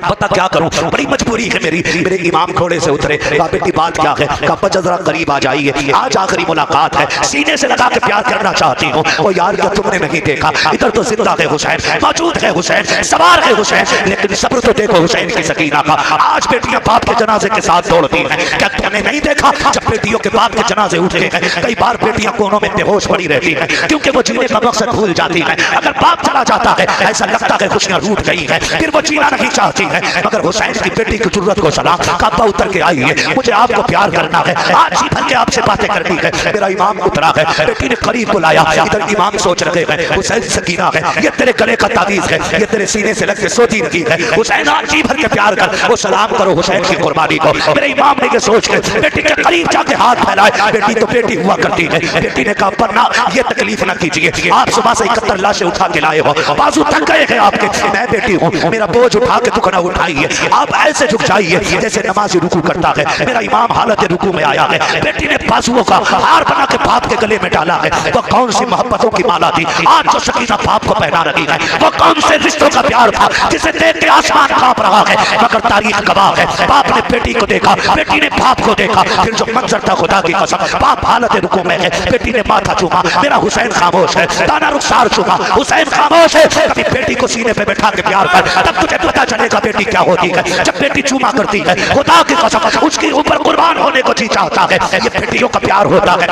बता क्या करूं, बड़ी मजबूरी है मेरी। मेरे इमाम घोड़े से उतरे, कहा बेटी बात क्या है? कहा जरा करीब आ जाइए, आज आखिरी मुलाकात है, सीने से लगा के प्यार करना चाहती हूँ। ओ यार क्या तुमने नहीं देखा इधर तो जिंदा है हुसैन, मौजूद है हुसैन, सवार है हुसैन, लेकिन सब्र तो देखो हुसैन की सकीना का। आज बेटियां बाप के जनाजे के साथ दौड़ती हैं, क्या तुमने नहीं देखा जब बेटियों के बाप के जनाजे उठते हैं कई बार बेटियां कोनों में बेहोश पड़ी रहती हैं, क्योंकि वो जीने का मकसद भूल जाती हैं। अगर बाप चला जाता है ऐसा लगता है खुशियां रूठ गई हैं, फिर वो जीना नहीं चाहती है। मगर हुसैन की बेटी की जरूरत को सलाम, काबा उतर के आई है, मुझे आपको प्यार करना है, आज ही भर के आपसे बातें करनी है। मेरा इमाम उतरा है, बेटी ने करीब बुलाया, इधर इमाम सोच रहे हैं हुसैन सकीना है, ये तेरे गले का तावीज़ है, ये तेरे सीने से लग के सोती रही है। हुसैन आज जी भर के प्यार कर, वो सलाम करो हुसैन की कुर्बानी को। मेरे इमाम ने ये सोच के बेटी के करीब जाके हाथ फैलाए, बेटी तो बेटी हुआ करती है। बेटी ने कहा पन्ना ये तकलीफ ना कीजिए, आप सुबह से 71 लाशें उठा के लाए हो, बाजू थक गए हैं आपके, मैं बेटी हूँ, मेरा बोझ उठा के दुखना उठाइए, आप ऐसे झुक जाइए जैसे नमाज़ी रुकू करता है। मेरा इमाम हालत रुकू में आया है, बेटी ने बाजुओं का हार बना के बाप के गले में डाला है। वो कौन सी मोहब्बतों की माला थी आज जो सकीना बाप को पहना रही है, वो कौन से रिश्तों का प्यार था जिसे देख के आसमान कांप रहा है। मगर तारीख गवाह है, बाप ने बेटी को देखा, बेटी ने बाप को देखा, फिर जो मंजर था खुदा की कसम, बाप हालत रुकू में है, बेटी ने माथा चूमा, मेरा हुसैन खामोश है, दाना रुखसार चूमा, हुसैन खामोश है। कभी बेटी को सीने पे बैठा के प्यार कर, तब तुझे पता चलेगा बेटी क्या होती है। जब बेटी चूमा करती है खुदा की कसम उसके ऊपर कुर्बान होने को जी चाहता है, ये बेटियों का प्यार होता है।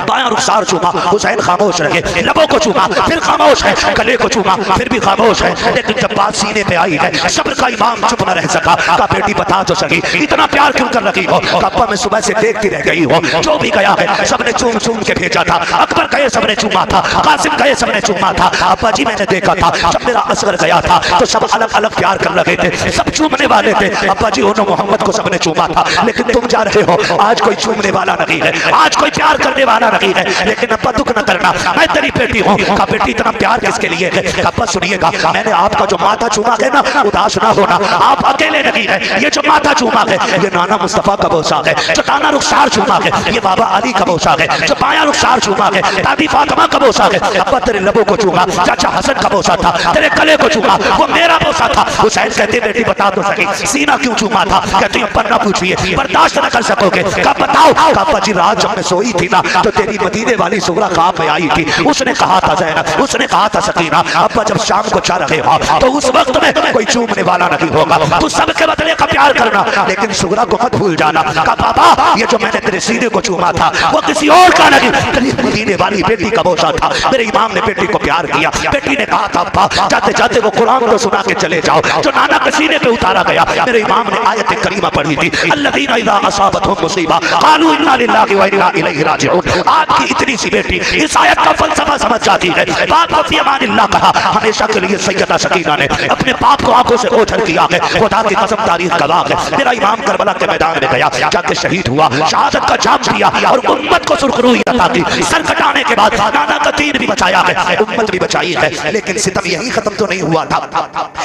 बायां रुखसार चूमा, हुसैन खामोश रहे, लबों को चूमा फिर खामोश है, गले को चूमा फिर भी खामोश है। लेकिन जब बात सीने पे आई है सब्र का इमाम चुप न रह सका। का बेटी बता तो सकी इतना प्यार क्यों कर रही हो? कब्बा में सुबह से देखती रह गई हो, जो भी गया है सबने चूम चूम के भेजा था, अकबर गए सबने चूमा था, कासिम गए सबने चूमा था, अब्बा जी मैंने देखा था। जब मेरा असगर गया था तो सब अलग अलग प्यार कर रहे थे, सब चूमने वाले थे। अब्बा जी उन्होंने मोहम्मद को सबने चूमा था, लेकिन तुम जा रहे हो, आज कोई चूमने वाला नहीं है, आज कोई प्यार करने वाला नहीं है। लेकिन अब्बा दुख न करना, मैं तेरी बेटी हूँ। कहा बेटी इतना प्यार किसके लिए है? अब्बा सुनिएगा, मैंने आपका जो माथा चूमा है ना, उदास ना होना, आप अकेले नहीं है। ये जो माथा चूमा है ये नाना मुस्तफा का बोसा है, जो नाना रुखसार चूमा है ये बाबा अली का बोसा है, जो बाया रुखसार चूमा है दादी फातिमा का बोसा है। अब्बा तेरे लबों को चूमा चाचा हसन का बोसा था, तेरे गले को चूमा वो मेरा बोसा था। हुसैन कहते बेटी बता तो सके सीना क्यों चूमा था? कहती अब्बा ना पूछिए, बर्दाश्त न कर सकोगे। कब बताओ? अब्बा जी रात जब मैं सोई थी ना तो तेरी मदीने वाली सुगरा ख्वाब में आई थी, उसने कहा था ज़ैनब, उसने कहा था सकीना, अब्बा जब शाम को चाह रहे हो तो उस वक्त में कोई चूमने वाला नहीं होगा, तू सबके बदले का प्यार करना, लेकिन सुगरा को मत भूल जाना। कहा बाबा ये जो मैंने तेरे सीने को चूमा था वो किसी और का नहीं, तेरी मदीने वाली बेटी का बोसा था। मेरे इमाम ने बेटी को प्यार किया, बेटी ने कहा था अब्बा जाते जाते वो कुरान को सुना के चले जाओ जो नाना के सीने पे उतारा गया। मेरे इमाम ने आयत करीमा पढ़ी थी, अल्लज़ीना इज़ा असाबतहुम मुसीबा क़ालू इन्ना लिल्लाहि व इन्ना इलैहि राजिऊन। आपकी इतनी सी बेटी इस आयत का फलसफा समझ जाती है। बाप को फी अमानिल्लाह कहा, हमेशा के लिए सैयदा सकीना ने अपने बाप को आंखों से ओझल किया है। खुदा की कसम तारीख गवाह है, मेरा इमाम करबला के मैदान में गया, जाके शहीद हुआ, शहादत का जाम दिया और उम्मत को सुरखरुई अता की। सर कटाने के बाद नाना का दीन भी बचाया है, उम्मत भी बचाई है, लेकिन सितम यही खत्म तो नहीं हुआ था।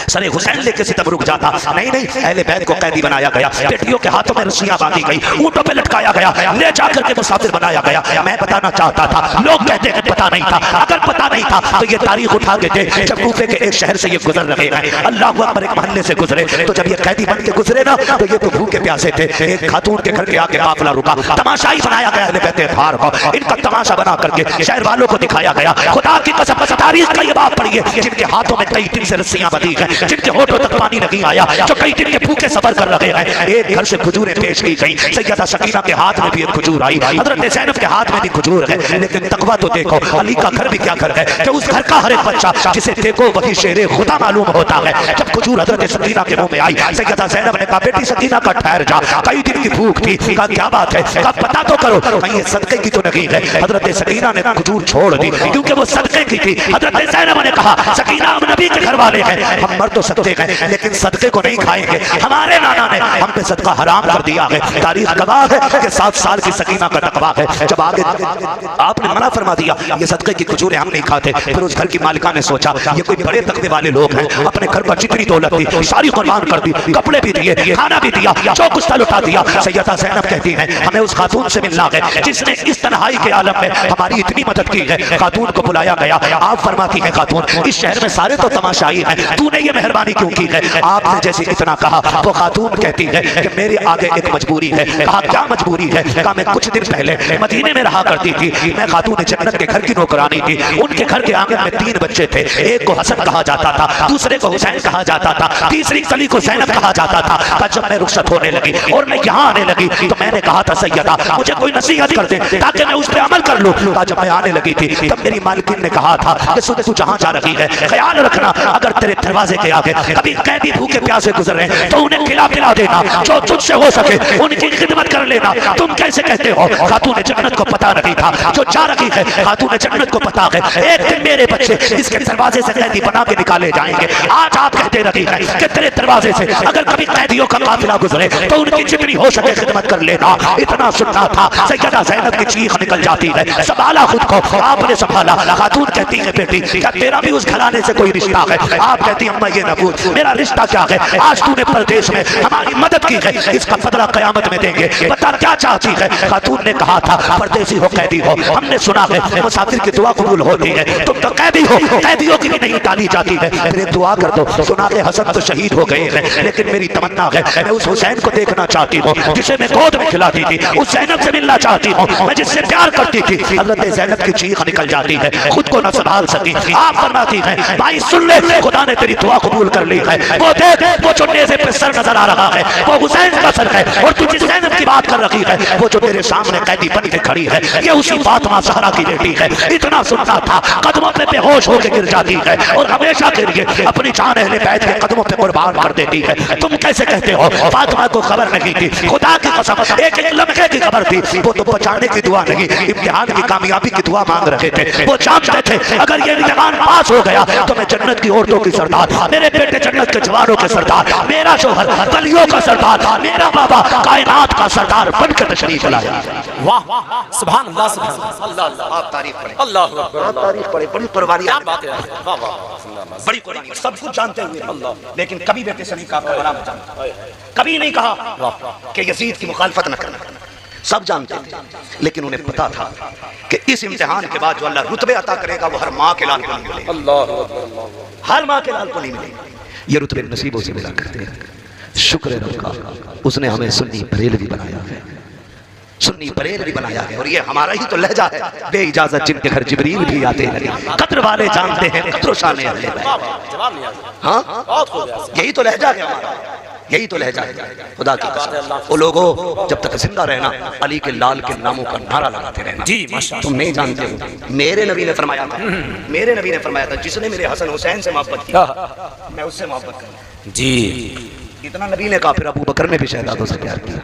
सरे हुसैन लेके सितम रुक जाता नहीं, अहले बैत को कैदी बनाया गया, बेटियों के हाथों में रस्सियां बांधी गई, ऊंटों पे लटकाया गया, ले जाकर के मुसाफिर बनाया गया। मैं बताना चाहता था, लोग कहते हैं पता नहीं था, अगर पता नहीं था तो ये तारीख उठा के दे। जब कूफे के एक शहर से ये गुजर रहे हैं, अल्लाह अकबर, एक मोहल्ले से गुजरे, तो जब ये कैदी बन के गुजरे ना तो ये तो भूखे प्यासे थे। एक खातून के घर के आके काफिला रुका, तमाशा ही बनाया गया, कहते हैं धार को, इनका तमाशा बना करके शहर वालों को दिखाया गया। खुदा की कसम तारीख का ये बात पढ़िए, जिनके हाथों में कई दिन से रस्सियां बंधी हैं, जिनके होठों तक पानी नहीं आया, जो कई दिन के भूखे सफर कर रहे हैं। एक घर से खजूरें पेश की गई, सैयदा सकीना के हाथ में भी एक खजूर आई, हजरत ज़ैनब के हाथ में भी खजूर है, लेकिन तकवा तो देखो, अली का घर भी क्या घर है कि उस घर का हर एक बच्चा जिसे देखो वही शेरे खुदा मालूम होता है। जब खजूर हजरत सकीना के मुंह में आई, सैयदा ज़ैनब ने कहा बेटी सकीना का ठहर जा, कई दिन की भूख थी। कहा क्या बात है? कहा पता तो करो कहीं ये सदके की तो नहीं है। हजरत सकीना ने खजूर छोड़ दी क्योंकि वो सदके की थी। हजरत ज़ैनब ने कहा सकीना हम नबी के घर वाले हैं, हम मर तो सकते हैं लेकिन सदके को नहीं खाएंगे, हमारे नाना ने हम पे सदका हराम कर दिया है। तारीख गवाह है कि 7 साल की सकीना का तकवा है। जब आगे आपने मना फरमा दिया ये सदके की खजूरें हम नहीं खाते, फिर उस घर की मालिका ने सोचा ये कोई बड़े तकवे वाले लोग हैं, अपने घर पर जितनी दौलत थी सारी कुर्बान कर दी, कपड़े भी दिए, खाना भी दिया, जो कुछ था लुटा दिया। सैयदा ज़ैनब कहती है हमें उस खातून से मिलना है जिसने इस तन्हाई के आलम में हमारी इतनी मदद की है। खातून को बुलाया गया, आप फरमाती है खातून इस शहर में सारे तो तमाशाई हैं, तूने ये मेहरबानी क्यों की है? आपने जैसे इतना कहा, वो खातून कहती है कि मेरे आगे एक मजबूरी है। कहा क्या मजबूरी है? कहा मैं कुछ दिन पहले मदीने में रहा करती थी, मैं खातून जन्नत के घर की नौकरानी थी, उनके घर के आंगन में 3 बच्चे थे, एक को हसन कहा जाता था, दूसरे को हुसैन कहा जाता था, तीसरी कली को ज़ैनब कहा जाता था। जब मैं रुखसत होने लगी और मैं यहाँ आने लगी तो मैंने कहा था सैयदा मुझे कोई नसीहत कर दे ताकि मैं उस पर अमल कर लूँ। जब मैं आने लगी थी तब मेरी मालकिन ने कहा था कि सुन तू जहाँ जा रही है ख्याल रखना, अगर तेरे दरवाजे के आगे कभी कैदी भूखे प्यासे गुजरे तो उन्हें खिला पिला देना, जो तुझसे हो सके उनकी खिदमत कर लेना। तुम कैसे कहते हो? खातून जन्नत को पता नहीं था, जो जा रही है खातून जन्नत को पता है एक दिन मेरे बच्चे इसके दरवाजे से कैदी बना के निकाले जाएंगे। आज आप कहते रही है कि तेरे दरवाजे से अगर कभी कैदियों का काफिला गुजरे तो उनकी जितनी हो सके खिदमत कर लेना। इतना सुनना था, सैयदा ज़ैनब की चीख निकल जाती है, संभाला खुद को, आपने संभाला। खातून कहती है बेटी क्या तेरा भी उस घराने से कोई रिश्ता है? आप कहती अम्मा ये न पूछ, मेरा रिश्ता क्या है? आज तूने परदेश में हमारी मदद की है, इसका बदला क़यामत में देंगे, बता क्या चाहती है? खातून ने कहा था परदेसी हो कैदी हो, हमने सुना है मुसाफिर की दुआ कबूल होती है, तुम तो कैदी हो, कैदियों की भी नहीं टाली जाती है, मेरे दुआ कर दो। सुना के हसन तो शहीद हो गए हैं, लेकिन मेरी तमन्ना है मैं उस हुसैन को देखना चाहती हूँ जिसे मैं गोद में खिलाती थी, उस ज़ैनब से मिलना चाहती हूँ मैं जिससे प्यार करती थी। हज़रत ज़ैनब की चीख निकल जाती है, खुद को न संभाल सकी। आप फरमाती हैं भाई सुन ले, खुदा ने तेरी दुआ कबूल कर ली है, वो देख वो जो नेज़े पे सर नजर आ रहा है वो हुसैन का सर है, और तू जिस ज़ैनब की बात कर रही है वो जो तेरे सामने कैदी बन के खड़ी है ये उसी फातिमा ज़हरा की बेटी है। इतना सुनता था, कदमों पे बेहोश होकर गिर जाती है और हमेशा के लिए अपनी जान अहले बैत के कदमों पे कुर्बान कर देती है। तुम कैसे कहते हो? फातिमा को खबर नहीं थी, खुदा की कसम एक एक लम्हे की खबर थी, वो तो बचाने की दुआ नहीं इम्तिहान की कामयाबी की दुआ मांग रहे थे। वो जानते थे अगर ये इम्तिहान पास हो गया तो मैं जन्नत की औरतों की सरदार, मेरे बेटे जन्नत के जवानों के सरदार, मेरा शोहर वलियों का सरदार, मेरा बाबा कायनात का सरदार बनकर तशरीफ लाया। वाह सुभान अल्लाह सुभान अल्लाह। आप तारीफ पढ़े, अल्लाह अकबर, आप तारीफ पढ़े। बड़ी कुर्बानी, क्या बात है, वाह वाह, बड़ी कुर्बानी। सब कुछ जानते हुए अल्लाह, लेकिन कभी बेटे सलीम का बड़ा मत जानता, कभी नहीं कहा कि यजीद की मुखालफत न करना। सब जानते थे, लेकिन उन्हें पता था कि इस इम्तिहान के बाद जो अल्लाह रुतबे अता करेगा वो हर माँ के लाल को नहीं मिलेगा, अल्लाह, हर माँ के लाल को नहीं मिलेगा। ये रुतबे नसीबों से मिला करते हैं। शुक्र है रब का, उसने हमें सुन्नी बरेलवी बनाया है, सुन्नी बरेलवी बनाया है। और ये हमारा ही तो लहजा है, बे इजाजत जिनके घर जिब्रील भी आते हैं, कद्र वाले जानते हैं कद्र शान अहले बैत। हाँ, यही तो लहजा है हमारा, यही तो लहजा है। खुदा की कसम, वो लोगों जब तक जिंदा रहना अली के लाल के नामों का नारा लगाते रहना। जी माशाअल्लाह। तुम नहीं जानते हो, मेरे नबी ने फरमाया था, मेरे नबी ने फरमाया था, जिसने मेरे हसन हुसैन से मोहब्बत की मैं उससे मोहब्बत करूं। जी इतना नबी ने कहा। फिर अबू बकर ने भी शहजादों से प्यार किया,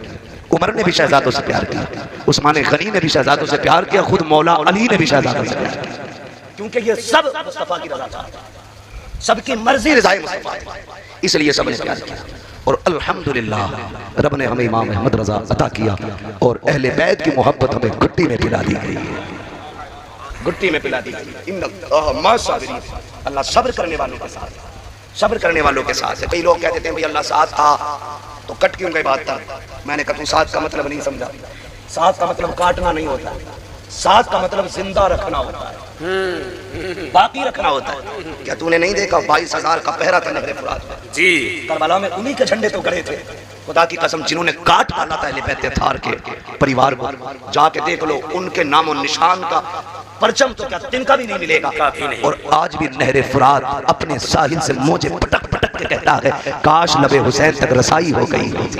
उमर ने भी शहजादों से प्यार किया, उस्मान गनी ने भी शहजादों से प्यार किया, खुद मौला अली ने भी शहजादों से प्यार किया, क्योंकि ये सब मुस्तफा की रजा चाहता, सबकी मर्जी रजाए मुस्तफा, इसलिए सबने प्यार किया। और अल्हम्दुलिल्लाह रब ने हमें इमाम अहमद रजा अता किया और अहले बैत की मोहब्बत हमें गुट्टी में पिला दी गई, गुट्टी में पिला दी गई। अल्लाह सब्र करने वालों के साथ, सब्र करने वालों के साथ है। कई लोग कहते हैं भाई अल्लाह साथ था तो कट क्यों गई बात था। मैंने कहा तू साथ का मतलब नहीं समझा, साथ का मतलब काटना नहीं होता, साथ का मतलब जिंदा रखना होता है, बाकी रखना होता है। क्या तूने नहीं देखा 22,000 का पहरा था नहरे फुरात में? जी करबला में उन्हीं के झंडे तो गड़े थे। खुदा की कसम, जिन्होंने काट डाला था अहले बैत थार के परिवार को, जाके देख लो, उनके नामो निशान का परचम तो क्या तिनका भी नहीं मिलेगा। और आज भी नहरे फुरात अपने साहिल से मौजे पटक पटक के कहता है काश लबे हुसैन तक रसाई हो गई होती,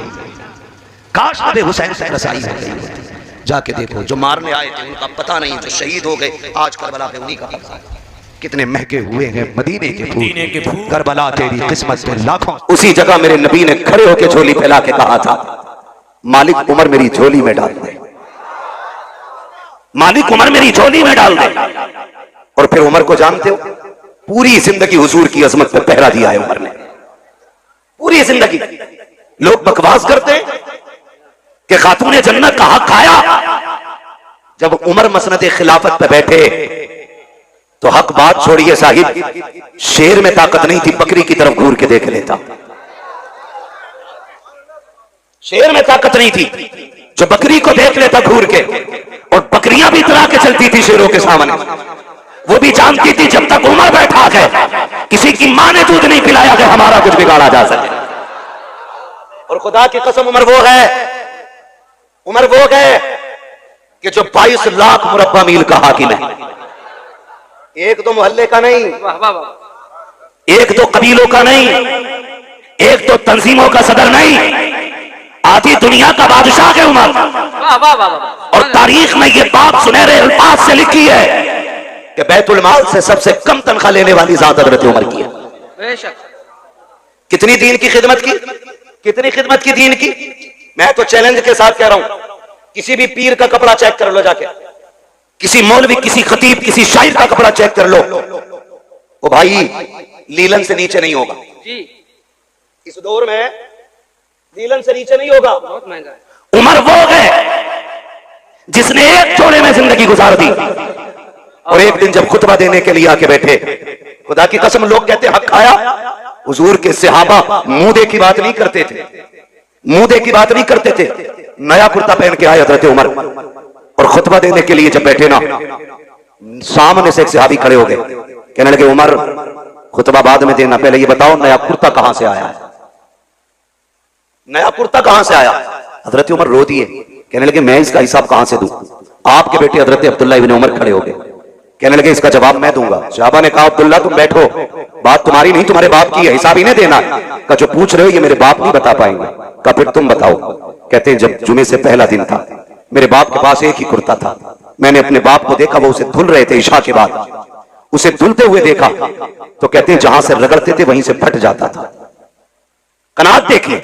काश लबे हुसैन तक रसाई हो गई होती। जाके देखो, जो मारने आए थे उनका पता नहीं, जो शहीद हो गए आज करबला पे उन्हीं का कब्जा है। कितने महके हुए हैं मदीने के फूल, करबला तेरी किस्मत में लाखों। उसी जगह मेरे नबी ने खड़े होकर झोली फैला के कहा था मालिक उमर मेरी झोली में डाल दे, मालिक उमर मेरी झोली में डाल दे। और फिर उमर को जानते हो, पूरी जिंदगी हुजूर की अजमत पे पहरा दिया है उमर ने, पूरी जिंदगी। लोग बकवास करते हैं कि खातूने जन्नत का हक खाया। जब उमर मसनद खिलाफत पे बैठे तो हक बात छोड़िए साहिब, शेर में ताकत नहीं थी, बकरी की तरफ घूर के देख लेता। शेर में ताकत नहीं थी, जो बकरी को देख लेता घूर के। और बकरियां भी इतरा के चलती थी शेरों के सामने। वो भी जानती थी जब तक उमर बैठा है किसी की मां ने दूध नहीं पिलाया कि हमारा कुछ बिगाड़ा जा सके। और खुदा की कसम, उमर वो है, उमर वो है कि जो 22 लाख मुरब्बा मील का हाकिम है। एक तो मोहल्ले का नहीं, एक तो कबीलों का नहीं, एक तो तंजीमों का सदर नहीं, आधी दुनिया का बादशाह है उमर। और तारीख में ये बात सुनहरे अल्फाज से लिखी है कि बैतुल माल से सबसे कम तनख्वाह लेने वाली जात हज़रत उमर की है। कितनी दीन की खिदमत की, कितनी खिदमत की दीन की। मैं तो चैलेंज के साथ कह रहा हूं, किसी भी पीर का कपड़ा चेक कर लो जाके, किसी मौलवी, किसी खतीब, किसी शायर का कपड़ा चेक कर लो, वो भाई लीलन से नीचे नहीं होगा। इस दौर में लीलन से नीचे नहीं होगा, बहुत महंगा है। उमर वो है जिसने एक जोड़े में जिंदगी गुजार दी। और एक दिन जब खुतबा देने के लिए आके बैठे, खुदा की कसम लोग कहते हक खाया। हुजूर के सहाबा मुंह की बात नहीं करते थे, मुंह की बात नहीं करते थे। नया कुर्ता पहन के आए हजरत उमर और खुतबा देने के लिए जब बैठे ना, सामने से एक सहाबी खड़े हो गए, कहने लगे उमर खुतबा बाद में देना, पहले ये बताओ नया कुर्ता कहां से आया है, नया कुर्ता कहां से आया। हजरत उमर रो दिए, कहने लगे मैं इसका हिसाब कहां से दूं। आपके बेटे हजरत अब्दुल्ला इब्न उमर खड़े हो गए, कहने लगे इसका जवाब मैं दूंगा। सहाबा ने कहा अब्दुल्ला तुम बैठो, बात तुम्हारी नहीं तुम्हारे बाप की है, हिसाब इन्हें देना है। कहा जो पूछ रहे हो ये मेरे बाप नहीं बता पाएंगे। कहा फिर तुम बताओ। कहते हैं जब जुमे से पहला दिन था, मेरे बाप के पास एक ही कुर्ता था, मैंने अपने बाप को देखा, वो उसे धुल रहे थे इशा के बाद, उसे धुलते हुए देखा तो कहते हैं जहां से रगड़ते थे वहीं से फट जाता था। कनात देखिए,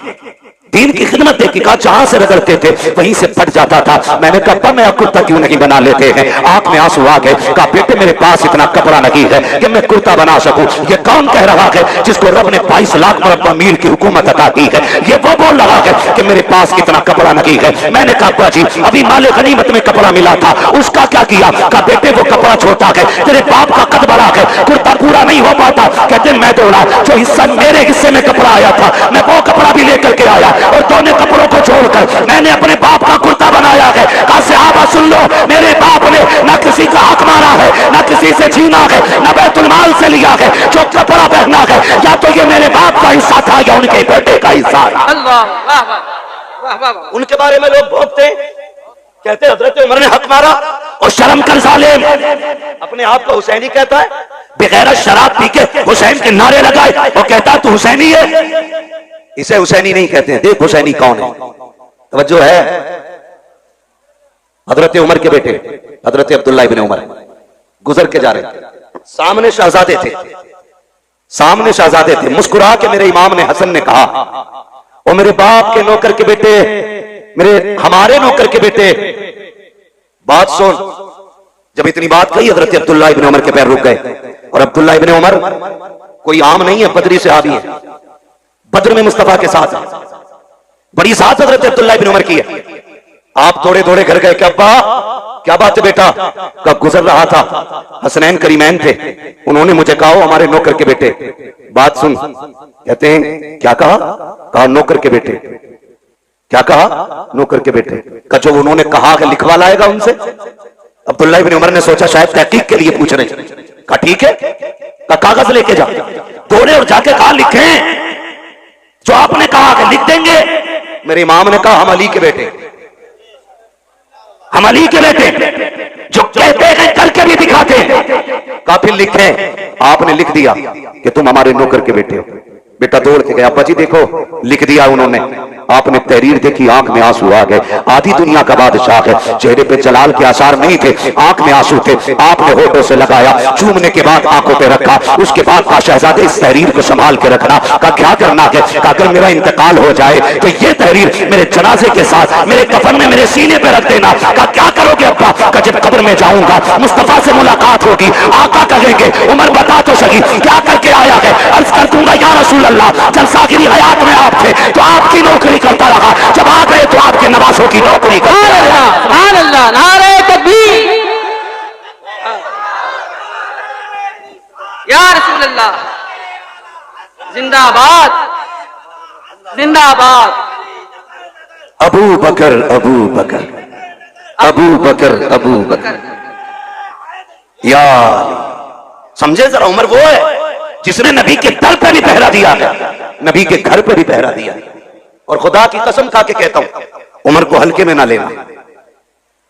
दीन की खिदमत देखी, कहा जहां से रगड़ते थे वहीं से फट जाता था। मैंने कहा अब्बा मैं कुर्ता क्यों नहीं बना लेते हैं? आंख में आंसू आ गए। कहा बेटे मेरे पास इतना कपड़ा नहीं है कि मैं कुर्ता बना सकूं। ये कौन कह रहा है जिसको रब ने 22 लाख मुरब्बा मील की हुकूमत अता की है? ये वो बोल रहा है कि मेरे पास इतना कपड़ा नहीं है। मैंने कहा अब्बा जी अभी माले गनीमत में कपड़ा मिला था, उसका क्या किया? कहा बेटे वो कपड़ा छोटा है, तेरे बाप का कद बड़ा है, कुर्ता पूरा नहीं हो पाता। कहते मैं दौड़ा, जो हिस्सा मेरे हिस्से में कपड़ा आया था मैं वो कपड़ा भी लेकर के आया और दोनों कपड़ों को छोड़कर मैंने अपने बाप का कुर्ता बनाया है। कहा सहाबा सुन लो, मेरे बाप ने न किसी का हक मारा है, न किसी से छीना है, न बैतुल माल से लिया है। जो कपड़ा पहना है या तो ये मेरे बाप का हिस्सा था या उनके बेटे का हिस्सा था। अल्लाह वाह वाह वाह वाह। उनके बारे में लोग भोगते, कहते हजरत उमर ने हक मारा। और शर्म कर सालेम, अपने आप को हुसैनी कहता है, बगैर शराब पी के हुसैन के नारे लगाए और कहता तू हुसैनी है। इसे हुसैनी नहीं कहते हैं। देख हुसैनी कौन है, तवज्जो है। हजरत उमर के बेटे हजरत अब्दुल्ला इब्ने उमर गुजर के जा रहे थे, सामने शहजादे थे, सामने शहजादे थे। मुस्कुरा के मेरे इमाम ने हसन ने कहा, ओ मेरे बाप के नौकर के बेटे, मेरे हमारे नौकर के बेटे, बात सुन। जब इतनी बात कही हजरत अब्दुल्ला इब्ने उमर के पैर रुक गए। और अब्दुल्ला इब्ने उमर कोई आम नहीं है, बदरी सहाबी है, बद्र में मुस्तफा के साथ है, बड़ी साथ हजरत अब्दुल्ला इब्ने उमर की है। आप थोड़े थोड़े घर गए कि अब्बा क्या बात है बेटा? का गुजर रहा था, हसनैन करीमैन थे, उन्होंने मुझे कहा हमारे नौकर के बेटे, बात सुन। कहते हैं क्या कहा? कहा नौकर के बेटे। क्या कहा? नौकर के बेटे का जो उन्होंने कहा है लिखवा लाएगा उनसे। अब्दुल्ला इब्ने उमर ने सोचा शायद तहकीक के लिए पूछ रहे। कहा ठीक है, का कागज लेके जा। दौड़े और जाके कहा लिखें जो आपने कहा कि लिख देंगे। मेरे इमाम ने कहा हम अली के बेटे, हम अली के बेटे, जो कहते हैं करके भी दिखाते हैं। कहा फिर लिखें। आपने लिख दिया कि तुम हमारे नौकर के बेटे हो। बेटा दौड़ के गया, अब्बा जी देखो लिख दिया उन्होंने। आपने तहरीर देखी, आंख में आंसू आ गए। आधी दुनिया का बादशाह है, चेहरे पे जलाल के आसार नहीं थे, आंख में आंसू थे। आपने होठों से लगाया, चूमने के बाद आंखों पे रखा। उसके बाद कहा शहजादे इस तहरीर को संभाल के रखना। का क्या करना है? कहा अगर मेरा इंतकाल हो जाए तो ये तहरीर मेरे जनाजे के साथ मेरे कफन में मेरे सीने पे रख देना। का क्या करोगे अब्बा? का जब कब्र में जाऊंगा मुस्तफा से मुलाकात होगी, आका कहेंगे उमर बता तो सही क्या करके आया है? अर्ज कर दूंगा या रसूल अल्लाह, जब सागिरी हयात में आप थे तो आपकी नौकरी करता रहा, जब आ गए तो आपके नवासों की नौकरी करता रहा। सुभान अल्लाह, नारे तकबीर, या रसूल अल्लाह, जिंदाबाद जिंदाबाद। अबू बकर अबू बकर अबू बकर अबू बकर। यार समझे जरा, उमर वो है जिसने नबी के दर पे भी पहरा दिया है, नबी के घर पे भी पहरा दिया है। और खुदा की कसम खा के कहता हूं उमर को हल्के में ना लेना,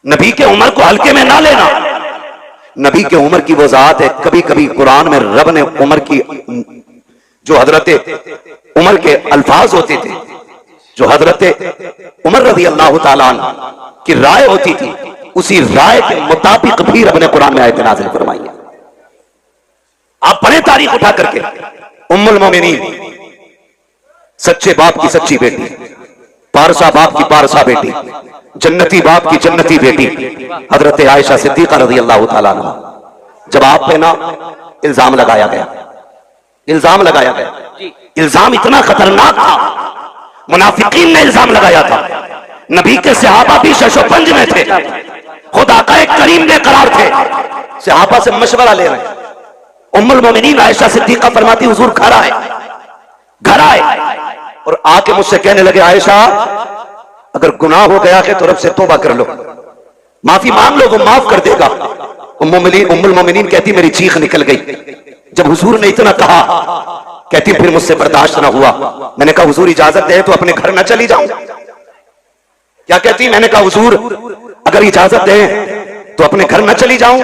नबी के उमर को हल्के में ना लेना। नबी के उमर की वो जात है, कभी कभी कुरान में रब ने उमर की जो हजरत उमर के अल्फाज होते थे, जो हजरत उमर रज़ी अल्लाह ताला अन्हु की राय होती थी, उसी राय के मुताबिक भी रब ने कुरान में आयत नाज़िल फरमाई है। आप पढ़े तारीख उठा करके, उम्मुल मोमिनीन सच्चे बाप की सच्ची बेटी, पारसा बाप की पारसा बेटी, जन्नती बाप की जन्नती बेटी हजरत आयशा सिद्दीका रज़ी अल्लाह ताला अन्हा। जब आप पे ना इल्जाम लगाया गया, इल्जाम लगाया गया, इल्जाम इतना खतरनाक था, मुनाफिकीन ने इल्जाम लगाया था। नबी के सहाबा भी शशोपंज में थे, खुदा का एक करीम बेकरार थे, सहाबा से मशवरा ले रहे हैं। उम्मुल मोमिनीन आयशा सिद्दीका फरमाती हुजूर घर आए, घर आए और आके मुझसे कहने लगे आयशा अगर गुनाह हो गया है तो रब से तौबा कर लो, माफी मांग लो, वो माफ कर देगा। उम्मुल मोमिनीन कहती मेरी चीख निकल गई जब हुजूर ने इतना कहा। कहती फिर मुझसे बर्दाश्त ना हुआ, मैंने कहा हुजूर इजाजत दे तो अपने घर ना चली जाऊं। क्या कहती? मैंने कहा हुजूर अगर इजाजत दे तो अपने घर ना चली जाऊं।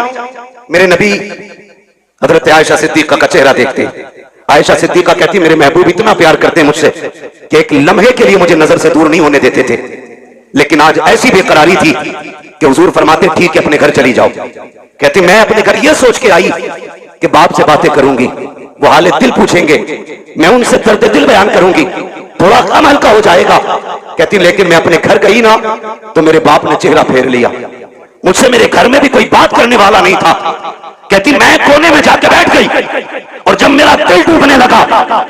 मेरे नबी हजरत आयशा सिद्दीका का चेहरा देखते, आयशा सिद्दीका कहती मेरे महबूब इतना प्यार करते मुझसे कि एक लम्हे के लिए मुझे नजर से दूर नहीं होने देते थे, लेकिन आज ऐसी बेकरारी थी कि हुजूर फरमाते ठीक है अपने घर चली जाओ। कहते मैं अपने घर ये सोच के आई कि बाप से बातें करूंगी, वो हाले दिल पूछेंगे, मैं उनसे दर्द दिल बयान करूंगी, थोड़ा कम हल्का हो जाएगा। कहती लेकिन मैं अपने घर गई ना तो मेरे बाप ने चेहरा फेर लिया, मुझसे मेरे घर में भी कोई बात करने वाला नहीं था। कहती मैं कोने में जाके बैठ गई और जब मेरा दिल टूटने लगा,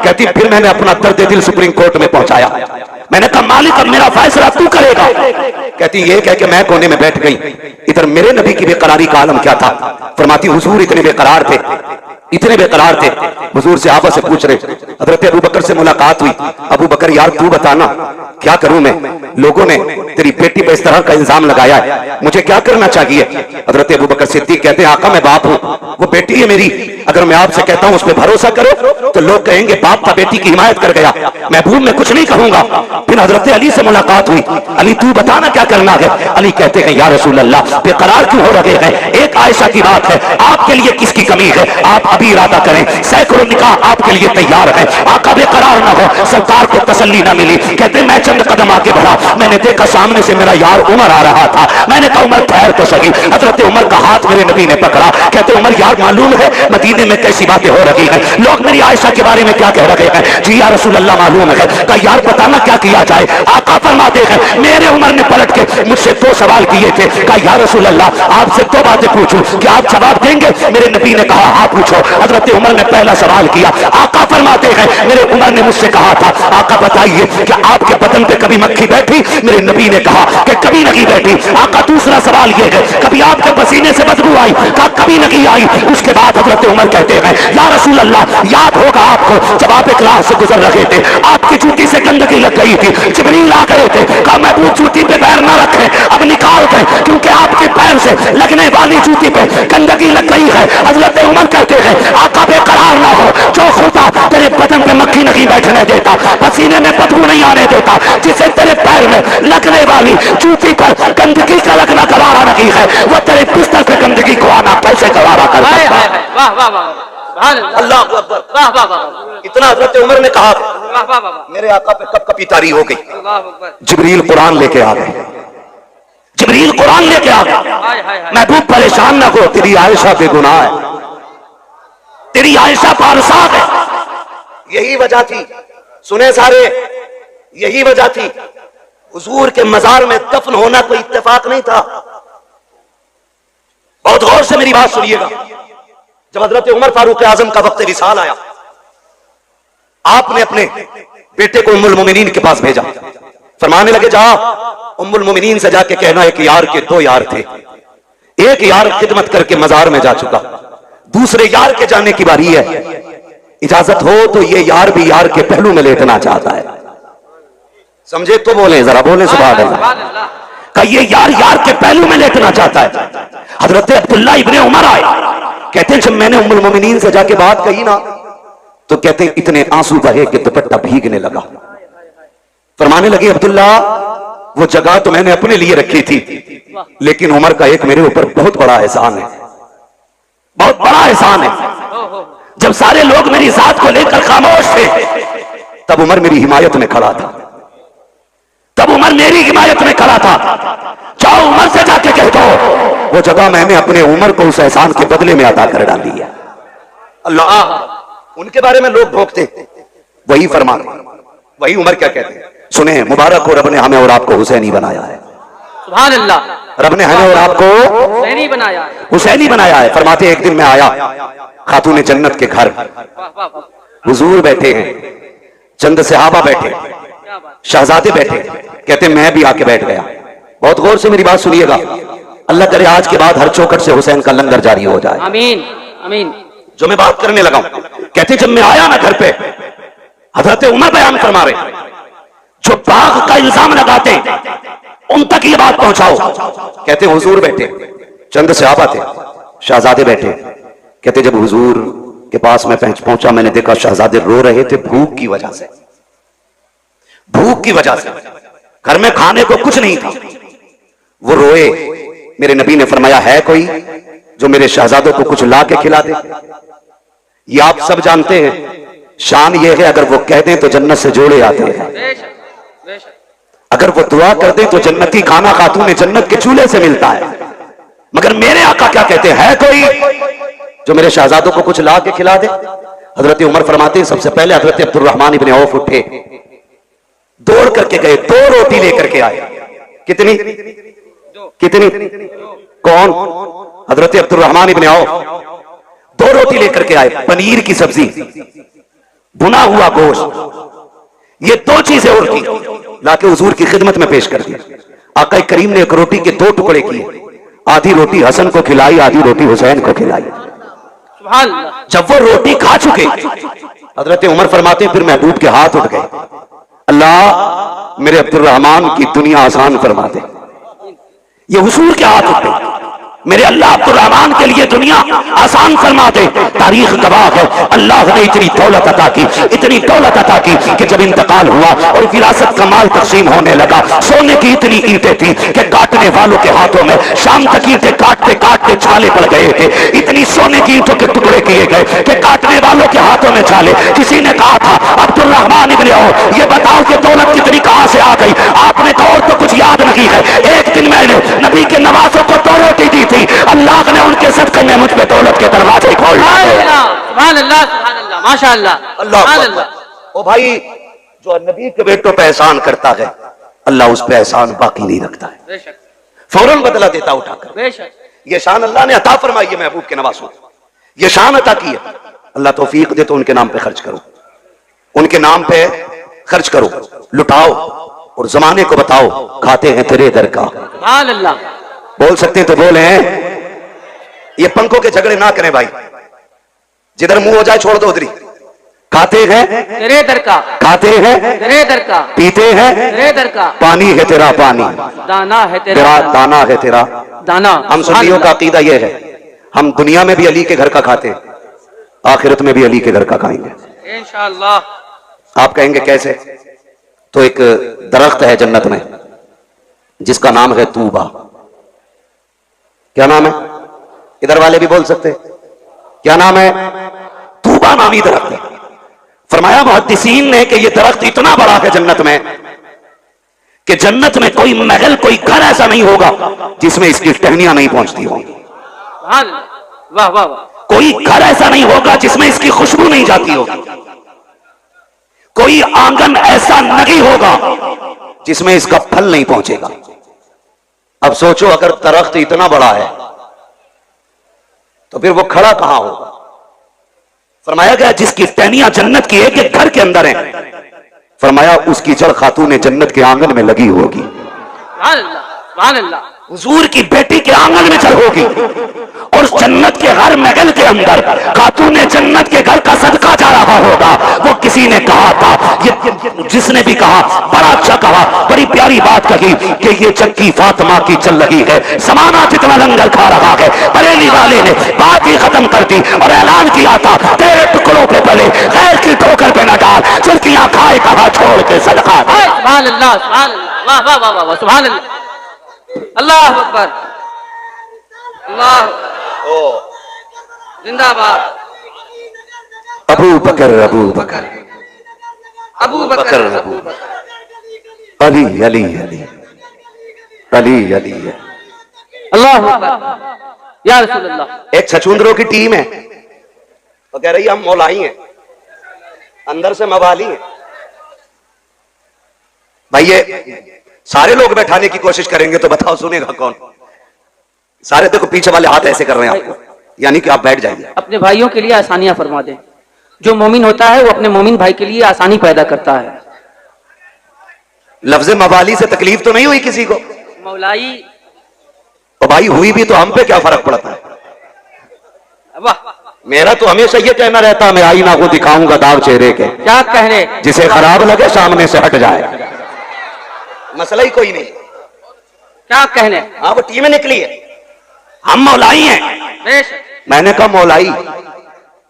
कहती फिर मैंने अपना दर्द दिल सुप्रीम कोर्ट में पहुंचाया। मैंने कहा मालिक अब मेरा फैसला तू करेगा। कहती ये कह के मैं कोने में बैठ गई। इधर मेरे नबी की बेकरारी का आलम क्या था। फरमाती हुजूर इतने बेकरार थे, इतने बेकरार थे। हुजूर से आपस से पूछ रहे, हजरत अबू बकर से मुलाकात हुई। अबू बकर यार तू बताना क्या करूं मैं, लोगों ने तेरी बेटी पे इस तरह का इल्जाम लगाया है, मुझे क्या करना चाहिए। हजरत अबू बकर सिद्दीक कहते हैं आका मैं बाप हूं, वो बेटी है मेरी, अगर मैं आपसे कहता हूं उस पर भरोसा करो तो लोग कहेंगे बाप का बेटी की हिमायत कर गया, महबूब में कुछ नहीं कहूंगा। फिर हजरत अली से मुलाकात हुई, अली तू बताना क्या करना है। अली कहते हैं या रसूल अल्लाह बेकरार क्यों हो रहे हैं, एक आयशा की बात है, आपके लिए किसकी कमी है, आप अभी इरादा करें, सैकड़ों निकाह आपके लिए तैयार है, आका बेकरार ना हो। सरकार को तसल्ली ना मिली। कहते मैं चंद कदम आगे बढ़ा, मैंने देखा सामने से मेरा यार उमर आ रहा था। मैंने कहा उमर ठहर तो सही। हजरत उमर का हाथ मेरे नबी ने पकड़ा। कहते उमर यार मालूम है मदीने में कैसी बातें हो रही हैं, लोग मेरी आयशा के बारे में क्या कह रहे हैं। जी या रसूल अल्लाह मालूम है। कहा यार बताना क्या किया जाए। आका फरमाते हैं मेरे उमर ने पलट के मुझसे 2 सवाल किए थे। कहा या रसूल अल्लाह आपसे 2 बातें पूछूं, क्या आप जवाब देंगे। मेरे नबी ने कहा हाँ पूछो। हजरत उमर ने पहला सवाल किया। आका फरमाते हैं मेरे उमर ने मुझसे कहा था आका बताइए क्या आपके बदन पे कभी मक्खी बैठी। मेरे नबी ने कहा कि कभी नहीं बैठी। आका दूसरा सवाल ये है कभी आपके पसीने से बदबू आई। कहा कभी नहीं आई। उसके बाद हजरत उमर कहते हैं या रसूल अल्लाह याद होगा आपको जब आप एक राह से गुजर रहे थे, आपकी जूती से गंदगी लग गई थी, जिब्रील आ गए थे। कहा महबूब जूती पे पैर न रखें, अब निकाल दें क्योंकि आपके पैर से लगने वाली जूती पे गंदगी लग गई है। हजरत उमर कहते हैं आका बेकरार ना हो, जो खुदा तेरे बदन पे मक्खी नहीं बैठने देता, पसीने में बदबू नहीं आने देता, जिसे तेरे पैर में लगने वाली जूती पर गंदगी का लगना गवारा नहीं है, वो तेरे बिस्तर पे गंदगी को आना कैसे गवारा कर सकता है। वाह वाह वाह अल्लाह अकबर। वाह वाह वाह इतना हजरत उमर ने कहा वाह वाह वाह मेरे आका पे कब कभी तारी हो गई। अल्लाह अकबर। जिब्रील कुरान लेके आ गए, जिब्रील कुरान लेके आ गए। हाय हाय हाय। महबूब परेशान ना हो, तेरी आयशा बेगुनाह है, तेरी आयशा पारसाख है। यही वजह थी, सुने सारे, यही वजह थी हुजूर के मजार में दफन होना कोई इत्तेफाक नहीं था। बहुत गौर से मेरी बात सुनिएगा। जब हजरत उमर फारूक आजम का वक्त विसाल आया, आपने अपने बेटे को उम्मुल मोमिनीन के पास भेजा। फरमाने लगे जा उम्मुल मोमिनीन से जाके कहना एक यार के 2 यार थे, एक यार खिदमत करके मजार में जा चुका, दूसरे यार के जाने की बारी है, इजाजत हो तो ये यार भी यार के पहलू में लेटना चाहता है। समझे तो बोले, जरा बोले सुभान अल्लाह। का ये यार यार के पहलू में लेटना चाहता है। हजरत अब्दुल्ला इब्ने उमर आए, कहते हैं जब मैंने उम्मुल मोमिनीन से जाके बात कही ना तो कहते हैं इतने आंसू बहे कि दुपट्टा भीगने लगा। फरमाने लगे अब्दुल्ला वो जगह तो मैंने अपने लिए रखी थी, लेकिन उमर का एक मेरे ऊपर बहुत बड़ा एहसान है, बहुत बड़ा एहसान है। जब सारे लोग मेरी जात को लेकर खामोश थे तब उमर मेरी हिमायत में खड़ा था, तब उमर मेरी हिमायत में खड़ा था। जाओ उमर से जाके कह दो वो जगह मैंने अपने उमर को उस एहसान के बदले में अदा कर डाली है। अल्लाह उनके बारे में लोग भोंकते, वही फरमान, वही उमर क्या कहते हैं। सुने मुबारक हो, रब ने हमें और आपको हुसैनी बनाया है। सुभान अल्लाह। रब ने हमें और आपको हुसैनी बनाया। हुसैनी बनाया है। फरमाते एक दिन मैं आया खातून जन्नत के घर, वाह वाह वाह। हुजूर बैठे हैं, चंद सहाबा बैठे, क्या बात। शहजादे बैठे, कहते मैं भी आके बैठ गया। बहुत गौर से मेरी बात सुनिएगा, अल्लाह करे आज के बाद हर चौखट से हुसैन का लंगर जारी हो जाए। आमीन आमीन। जो मैं बात करने लगा हूं, कहते जब मैं आया ना घर पे, हजरत उमर बयान फरमा रहे, जो बाग का इल्जाम लगाते उन तक ये बात पहुंचाओ। कहते हुजूर बैठे, चंद सहाबा थे, शहजादे बैठे, कहते जब हुजूर के पास मैं पहुंचा मैंने देखा शहजादे रो रहे थे भूख की वजह से, भूख की वजह से, घर में खाने को कुछ नहीं था, वो रोए। मेरे नबी ने फरमाया है कोई जो मेरे शहजादों को कुछ ला के खिला दे। ये आप सब जानते हैं, शान ये है अगर वो कह दें तो जन्नत से जोड़े आते हैं, बेशक बेशक। अगर वो दुआ कर दें तो जन्नती खाना खातून जन्नत के चूल्हे से मिलता है। मगर मेरे आका क्या कहते हैं, है कोई जो मेरे शहजादों को कुछ ला के खिला दे। हजरत उमर फरमाते हैं सबसे पहले हजरत अब्दुर्रहमान इब्ने औफ उठे, दौड़ करके गए, 2 रोटी लेकर के आए। कितनी कितनी? कौन? हजरत अब्दुर्रहमान इब्ने औफ 2 रोटी लेकर के आए, पनीर की सब्जी, भुना हुआ गोश्त, ये 2 चीजें और थी, लाके हुजूर की खिदमत में पेश कर दी। आका करीम ने एक रोटी के 2 टुकड़े किए, आधी रोटी हसन को खिलाई, आधी रोटी हुसैन को खिलाई। सुभान अल्लाह। जब वो रोटी खा चुके, हजरत उमर फरमाते फिर महबूब के हाथ उठ गए, अल्लाह मेरे अब्दुर्रहमान की दुनिया आसान फरमा दे। ये हुजूर के हाथ उठ गए, मेरे अल्लाह अब्दुर्रहमान के लिए दुनिया आसान फरमा दे। तारीख गवाह है, अल्लाह ने इतनी दौलत अता की, इतनी दौलत अता की कि जब इंतकाल हुआ और विरासत का माल तकसीम होने लगा, सोने की इतनी ईंटें थी कि काटने वालों के हाथों में शाम तक ईंटें काटते काटते छाले पड़ गए थे। इतनी सोने की ईंटों के टुकड़े किए गए कि काटने वालों के हाथों में छाले। किसी ने कहा था अब्दुर्रहमान इब्ने औफ, ये बताओ कि दौलत कितनी कहां से आ गई? आपने तो और तो कुछ याद नहीं है। एक दिन मैंने नबी के नवासों को 2 रोटी दी थी, अल्लाह ने उनके सदक़े में मुझ पे दौलत के दरवाजे खोल दिए। सुभान अल्लाह, सुभान अल्लाह, माशाअल्लाह, सुभान अल्लाह। ओ भाई, जो नबी के बेटों पे एहसान करता है, अल्लाह उस पे एहसान बाकी नहीं रखता है, बेशक फौरन बदला देता उठाकर। बेशक। ये शान अल्लाह ने अता फरमाई है महबूब के नवासों को, ये शान अता की है। अल्लाह तौफीक दे तो उनके नाम पे खर्च करो, उनके नाम पे खर्च करो, लुटाओ और जमाने को बताओ खाते हैं तेरे दर का। सुभान अल्लाह। बोल सकते हैं तो बोले। ये पंखों के झगड़े ना करें भाई, जिधर मुंह हो जाए छोड़ दो उधरी। खाते हैं तेरे दर का, खाते हैं तेरे दर का, पीते हैं तेरे दर का, पानी है तेरा पानी, दाना है तेरा तेरा दाना है तेरा दाना। हम सुन्नियों का अकीदा यह है, हम दुनिया में भी अली के घर का खाते हैं, आखिरत में भी अली के घर का खाएंगे इंशाअल्लाह। आप कहेंगे कैसे? तो एक दरख्त है जन्नत में जिसका नाम है तूबा। क्या नाम है? इधर वाले भी बोल सकते, क्या नाम है? तूबा नामी दरख्त है। फरमाया मुहद्दिसीन ने कि यह दरख्त इतना बड़ा है जन्नत में कि जन्नत में कोई महल, कोई घर ऐसा नहीं होगा जिसमें इसकी टहनियां नहीं पहुंचती होंगी। सुभान अल्लाह। वाह वाह वाह। कोई घर ऐसा नहीं होगा जिसमें इसकी खुशबू नहीं जाती होगी। कोई आंगन ऐसा नहीं होगा जिसमें इसका फल नहीं पहुंचेगा। अब सोचो, अगर दरख्त इतना बड़ा है तो फिर वो खड़ा कहां होगा? फरमाया गया जिसकी टहनियां जन्नत की एक एक घर के अंदर है, फरमाया उसकी जड़ खातून जन्नत के आंगन में लगी होगी। सुभान अल्लाह, सुभान अल्लाह। हुजूर की बेटी के आंगन में जड़ होगी और जन्नत के हर महल के अंदर खातून जन्नत के घर का सदका जा रहा होगा। वो किसी ने कहा था, ये जिसने भी कहा बड़ा अच्छा कहा, बड़ी प्यारी बात कही कि ये चक्की फातिमा की चल रही है, समाना जितना लंगर खा रहा है। बरेली वाले ने बात ही खत्म कर दी और ऐलान किया था, तेरे टुकड़ों पे पले गैर की ठोकर पे न डाल, चुरकियां खाए कहा छोड़ के सदका। सुभान अल्लाह, सुभान अल्लाह, वाह वाह वाह वाह, सुभान अल्लाह, अल्लाह अकबर, अल्लाह जिंदाबाद। अबू बकर अबू बकर अबू बकर, अबू बकर, अली अली अली अली अली। अल्लाह अकबर, या रसूल अल्लाह। एक छछूंदरों की टीम है तो कह रही है हम मौलाई हैं, अंदर से मवाली हैं। भाई ये सारे लोग बैठाने की कोशिश करेंगे तो बताओ सुनेगा कौन? सारे देखो पीछे वाले हाथ ऐसे कर रहे हैं आपको, यानी कि आप बैठ जाइए। अपने भाइयों के लिए आसानियां फरमा दें। जो मोमिन होता है वो अपने मोमिन भाई के लिए आसानी पैदा करता है। लफ्ज़ मवाली से तकलीफ तो नहीं हुई किसी को? मौलाई, तो भाई हुई भी तो हम पे क्या फर्क पड़ता है? वाह, मेरा तो हमेशा ये कहना रहता, मैं आईना को दिखाऊंगा दाग चेहरे के, क्या कहने, जिसे खराब लगे सामने से हट जाए, मसला ही कोई नहीं। क्या कहने। हाँ वो टीमें निकली है, हम मौलाई हैं। बेशक, मैंने कहा मौलाई,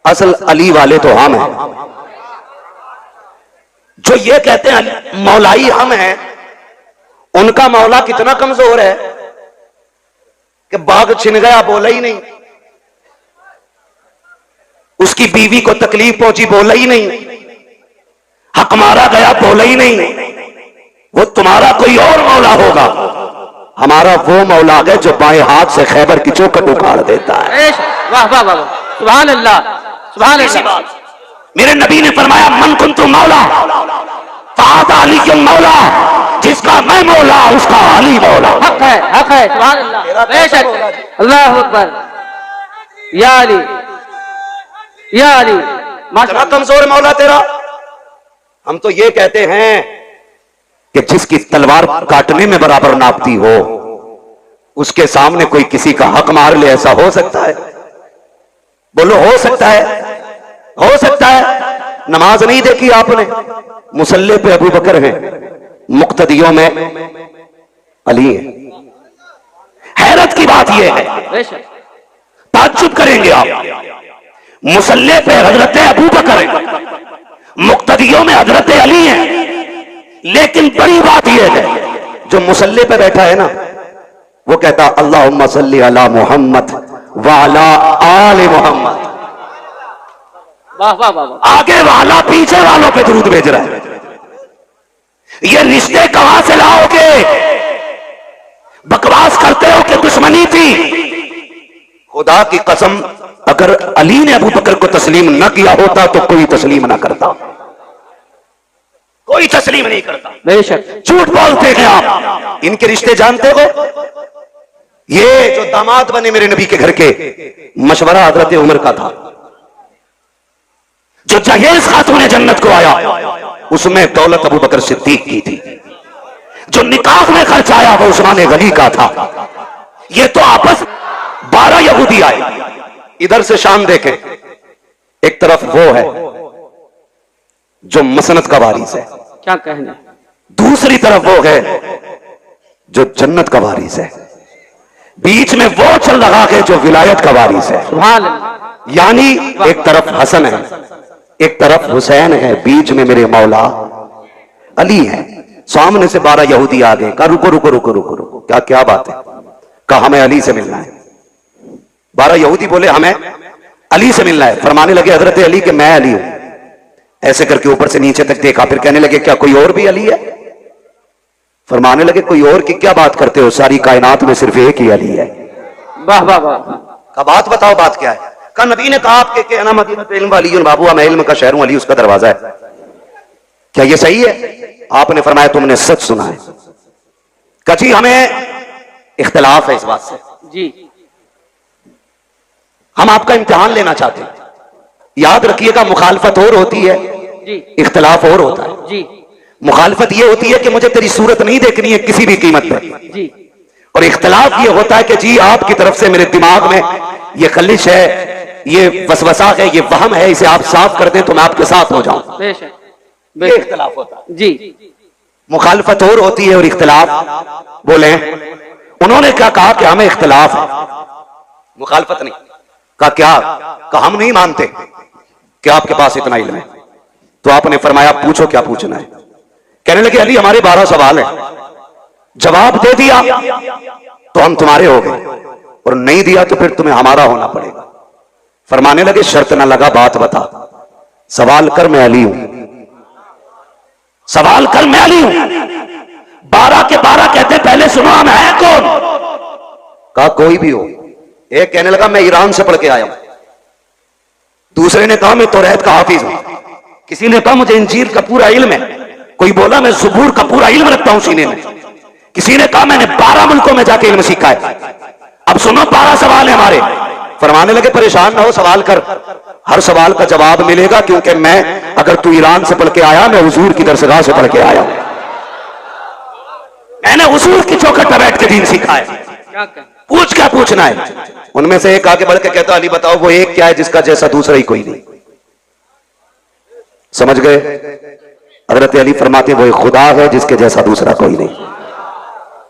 असल अली वाले तो हम हैं। जो ये कहते हैं मौलाई हम हैं, उनका मौला कितना कमजोर है कि बाघ छिन गया बोला ही नहीं, उसकी बीवी को तकलीफ पहुंची बोला ही नहीं, हक मारा गया बोला ही नहीं। वो तुम्हारा कोई और मौला होगा, हमारा वो मौला है जो बाएं हाथ से खैबर की चौखट उखाड़ देता है। बेशक, वाह वाह वाह, सुभान अल्लाह, सुभान अल्लाह। मेरे नबी ने फरमाया मन कुन्तु मौला हादा अली मौला, जिसका मैं मौला उसका अली मौला। हक है, सुभान अल्लाह, बेशक, अल्लाह अकबर, या अली, या अली, इतना माशाअल्लाह। कमजोर मौला तेरा। हम तो ये कहते हैं कि जिसकी तलवार काटने में बराबर नापती हो, उसके सामने कोई किसी का हक मार ले, ऐसा हो सकता है? बोलो हो सकता है? हो सकता है? नमाज नहीं देखी आपने, मुसल्ले पे अबू बकर है, मुक्तदियों में अली है। हैरत की बात यह है, बेशक, ताज्जुब करेंगे आप, मुसल्ले पे हजरत अबू बकर है, मुक्तदियों में हजरत अली है, लेकिन बड़ी बात यह है जो मुसल्ले पे बैठा है ना, वो कहता अल्लाहुम्मा सल्ली अला मुहम्मद व अला आले मुहम्मद। वाह वाह वाह वाह, आगे वाला पीछे वालों पे दुरूद भेज रहा है। ये रिश्ते कहां से लाओगे? बकवास करते हो कि दुश्मनी थी। खुदा की कसम, अगर अली ने अबू बकर को तस्लीम न किया होता तो कोई तस्लीम ना करता, कोई तस्लीम नहीं करता। बेशक, झूठ बोलते हैं आप। इनके रिश्ते जानते हो? ये जो दामाद बने मेरे नबी के घर के, मशवरा हजरत उमर का था। जो जहेज खातून जन्नत को आया, उसमें दौलत अबू बकर सिद्दीक की थी। जो निकाह में खर्च आया वो उस्मान गनी का था। ये तो आपस 12 यहूदी आए। इधर से शाम देखें, एक तरफ वो है जो मसनद का वारिस है, क्या कहने, दूसरी तरफ वो है जो जन्नत का वारिस है, बीच में वो चल रहा है जो विलायत का वारिस है। सुभान अल्लाह, यानी एक तरफ हसन है, एक तरफ हुसैन है, बीच में मेरे मौला अली है। सामने से 12 यहूदी आ गए, कहा रुको रुको रुको रुको रुको, क्या क्या बात है? कहा हमें अली से मिलना है। 12 यहूदी बोले हमें अली से मिलना है। फरमाने लगे हजरत अली के मैं अली हूं। ऐसे करके ऊपर से नीचे तक देखा, फिर कहने लगे क्या कोई और भी अली है? फरमाने लगे कोई और की क्या बात करते हो, सारी कायनात में सिर्फ एक ही अली है। वाह वाह वाह, का बात बताओ, बात क्या है? का नबी ने कहा आपके अना मदीना इल्म वाली बाबू, मैं इल्म का शहर हूं, अली उसका दरवाजा है। क्या ये सही है? आपने फरमाया तुमने सच सुना है। कची हमें इख्तिलाफ है इस बात से, जी, हम आपका इम्तिहान लेना चाहते हैं। याद रखिएगा, मुखालफत और होती है, जी, इख्तिलाफ और होता है। जी, मुखालफत ये होती है कि मुझे तेरी सूरत नहीं देखनी है किसी भी कीमत पर, जी, और इख्तिलाफ ये होता है कि जी आपकी तरफ से मेरे दिमाग में ये खलिश है, ये वसवसा है, ये वहम है, इसे आप साफ कर दें तो मैं आपके साथ हो जाऊं। बेशक, ये बेशक, इख्तिलाफ होता है। जी, मुखालफत और होती है और इख्तिलाफ, बोले उन्होंने क्या कहा कि हमें इख्तिलाफ है, मुखालफत नहीं। कहा क्या? कहा हम नहीं मानते कि आपके पास इतना इल्म है। तो आपने फरमाया पूछो क्या पूछना है। कहने लगे अली हमारे 12 सवाल है, जवाब दे दिया तो हम तुम्हारे हो गए, और नहीं दिया तो फिर तुम्हें हमारा होना पड़ेगा। फरमाने लगे शर्त ना लगा, बात बता, सवाल कर मैं अली हूं, सवाल कर मैं अली हूं। 12 के 12 कहते पहले सुनो हम है कौन? कहा कोई भी हो। एक कहने लगा मैं ईरान से पढ़ के आया हूं, दूसरे ने कहा मैं तौरात का हाफिज हूं, किसी ने कहा मुझे इंजील का पूरा इल्म है, कोई बोला मैं ज़बूर का पूरा इल्म रखता हूं सीने में, किसी ने कहा मैंने 12 मुल्कों में जाके इल्म सीखा है। अब सुनो 12 सवाल है हमारे। फरमाने लगे परेशान ना हो, सवाल कर, हर सवाल का जवाब मिलेगा, क्योंकि मैं, अगर तू ईरान से पढ़ के आया, मैं हुजूर की दरसगाह से पढ़ के आया हूं, मैंने हुजूर की चौखट पर बैठ के दीन सीखा है। क्या कहने, पूछ क्या पूछना है? उनमें से एक आगे बढ़ के कहता अली बताओ वो एक क्या है जिसका जैसा दूसरा ही कोई नहीं। समझ गए? हजरत अली फरमाते वो एक खुदा है जिसके जैसा दूसरा कोई नहीं।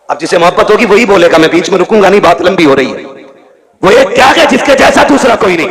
अब जिसे मोहब्बत होगी वही बोलेगा, मैं बीच में रुकूंगा नहीं, बात लंबी हो रही है। वो एक क्या है जिसके जैसा दूसरा कोई नहीं।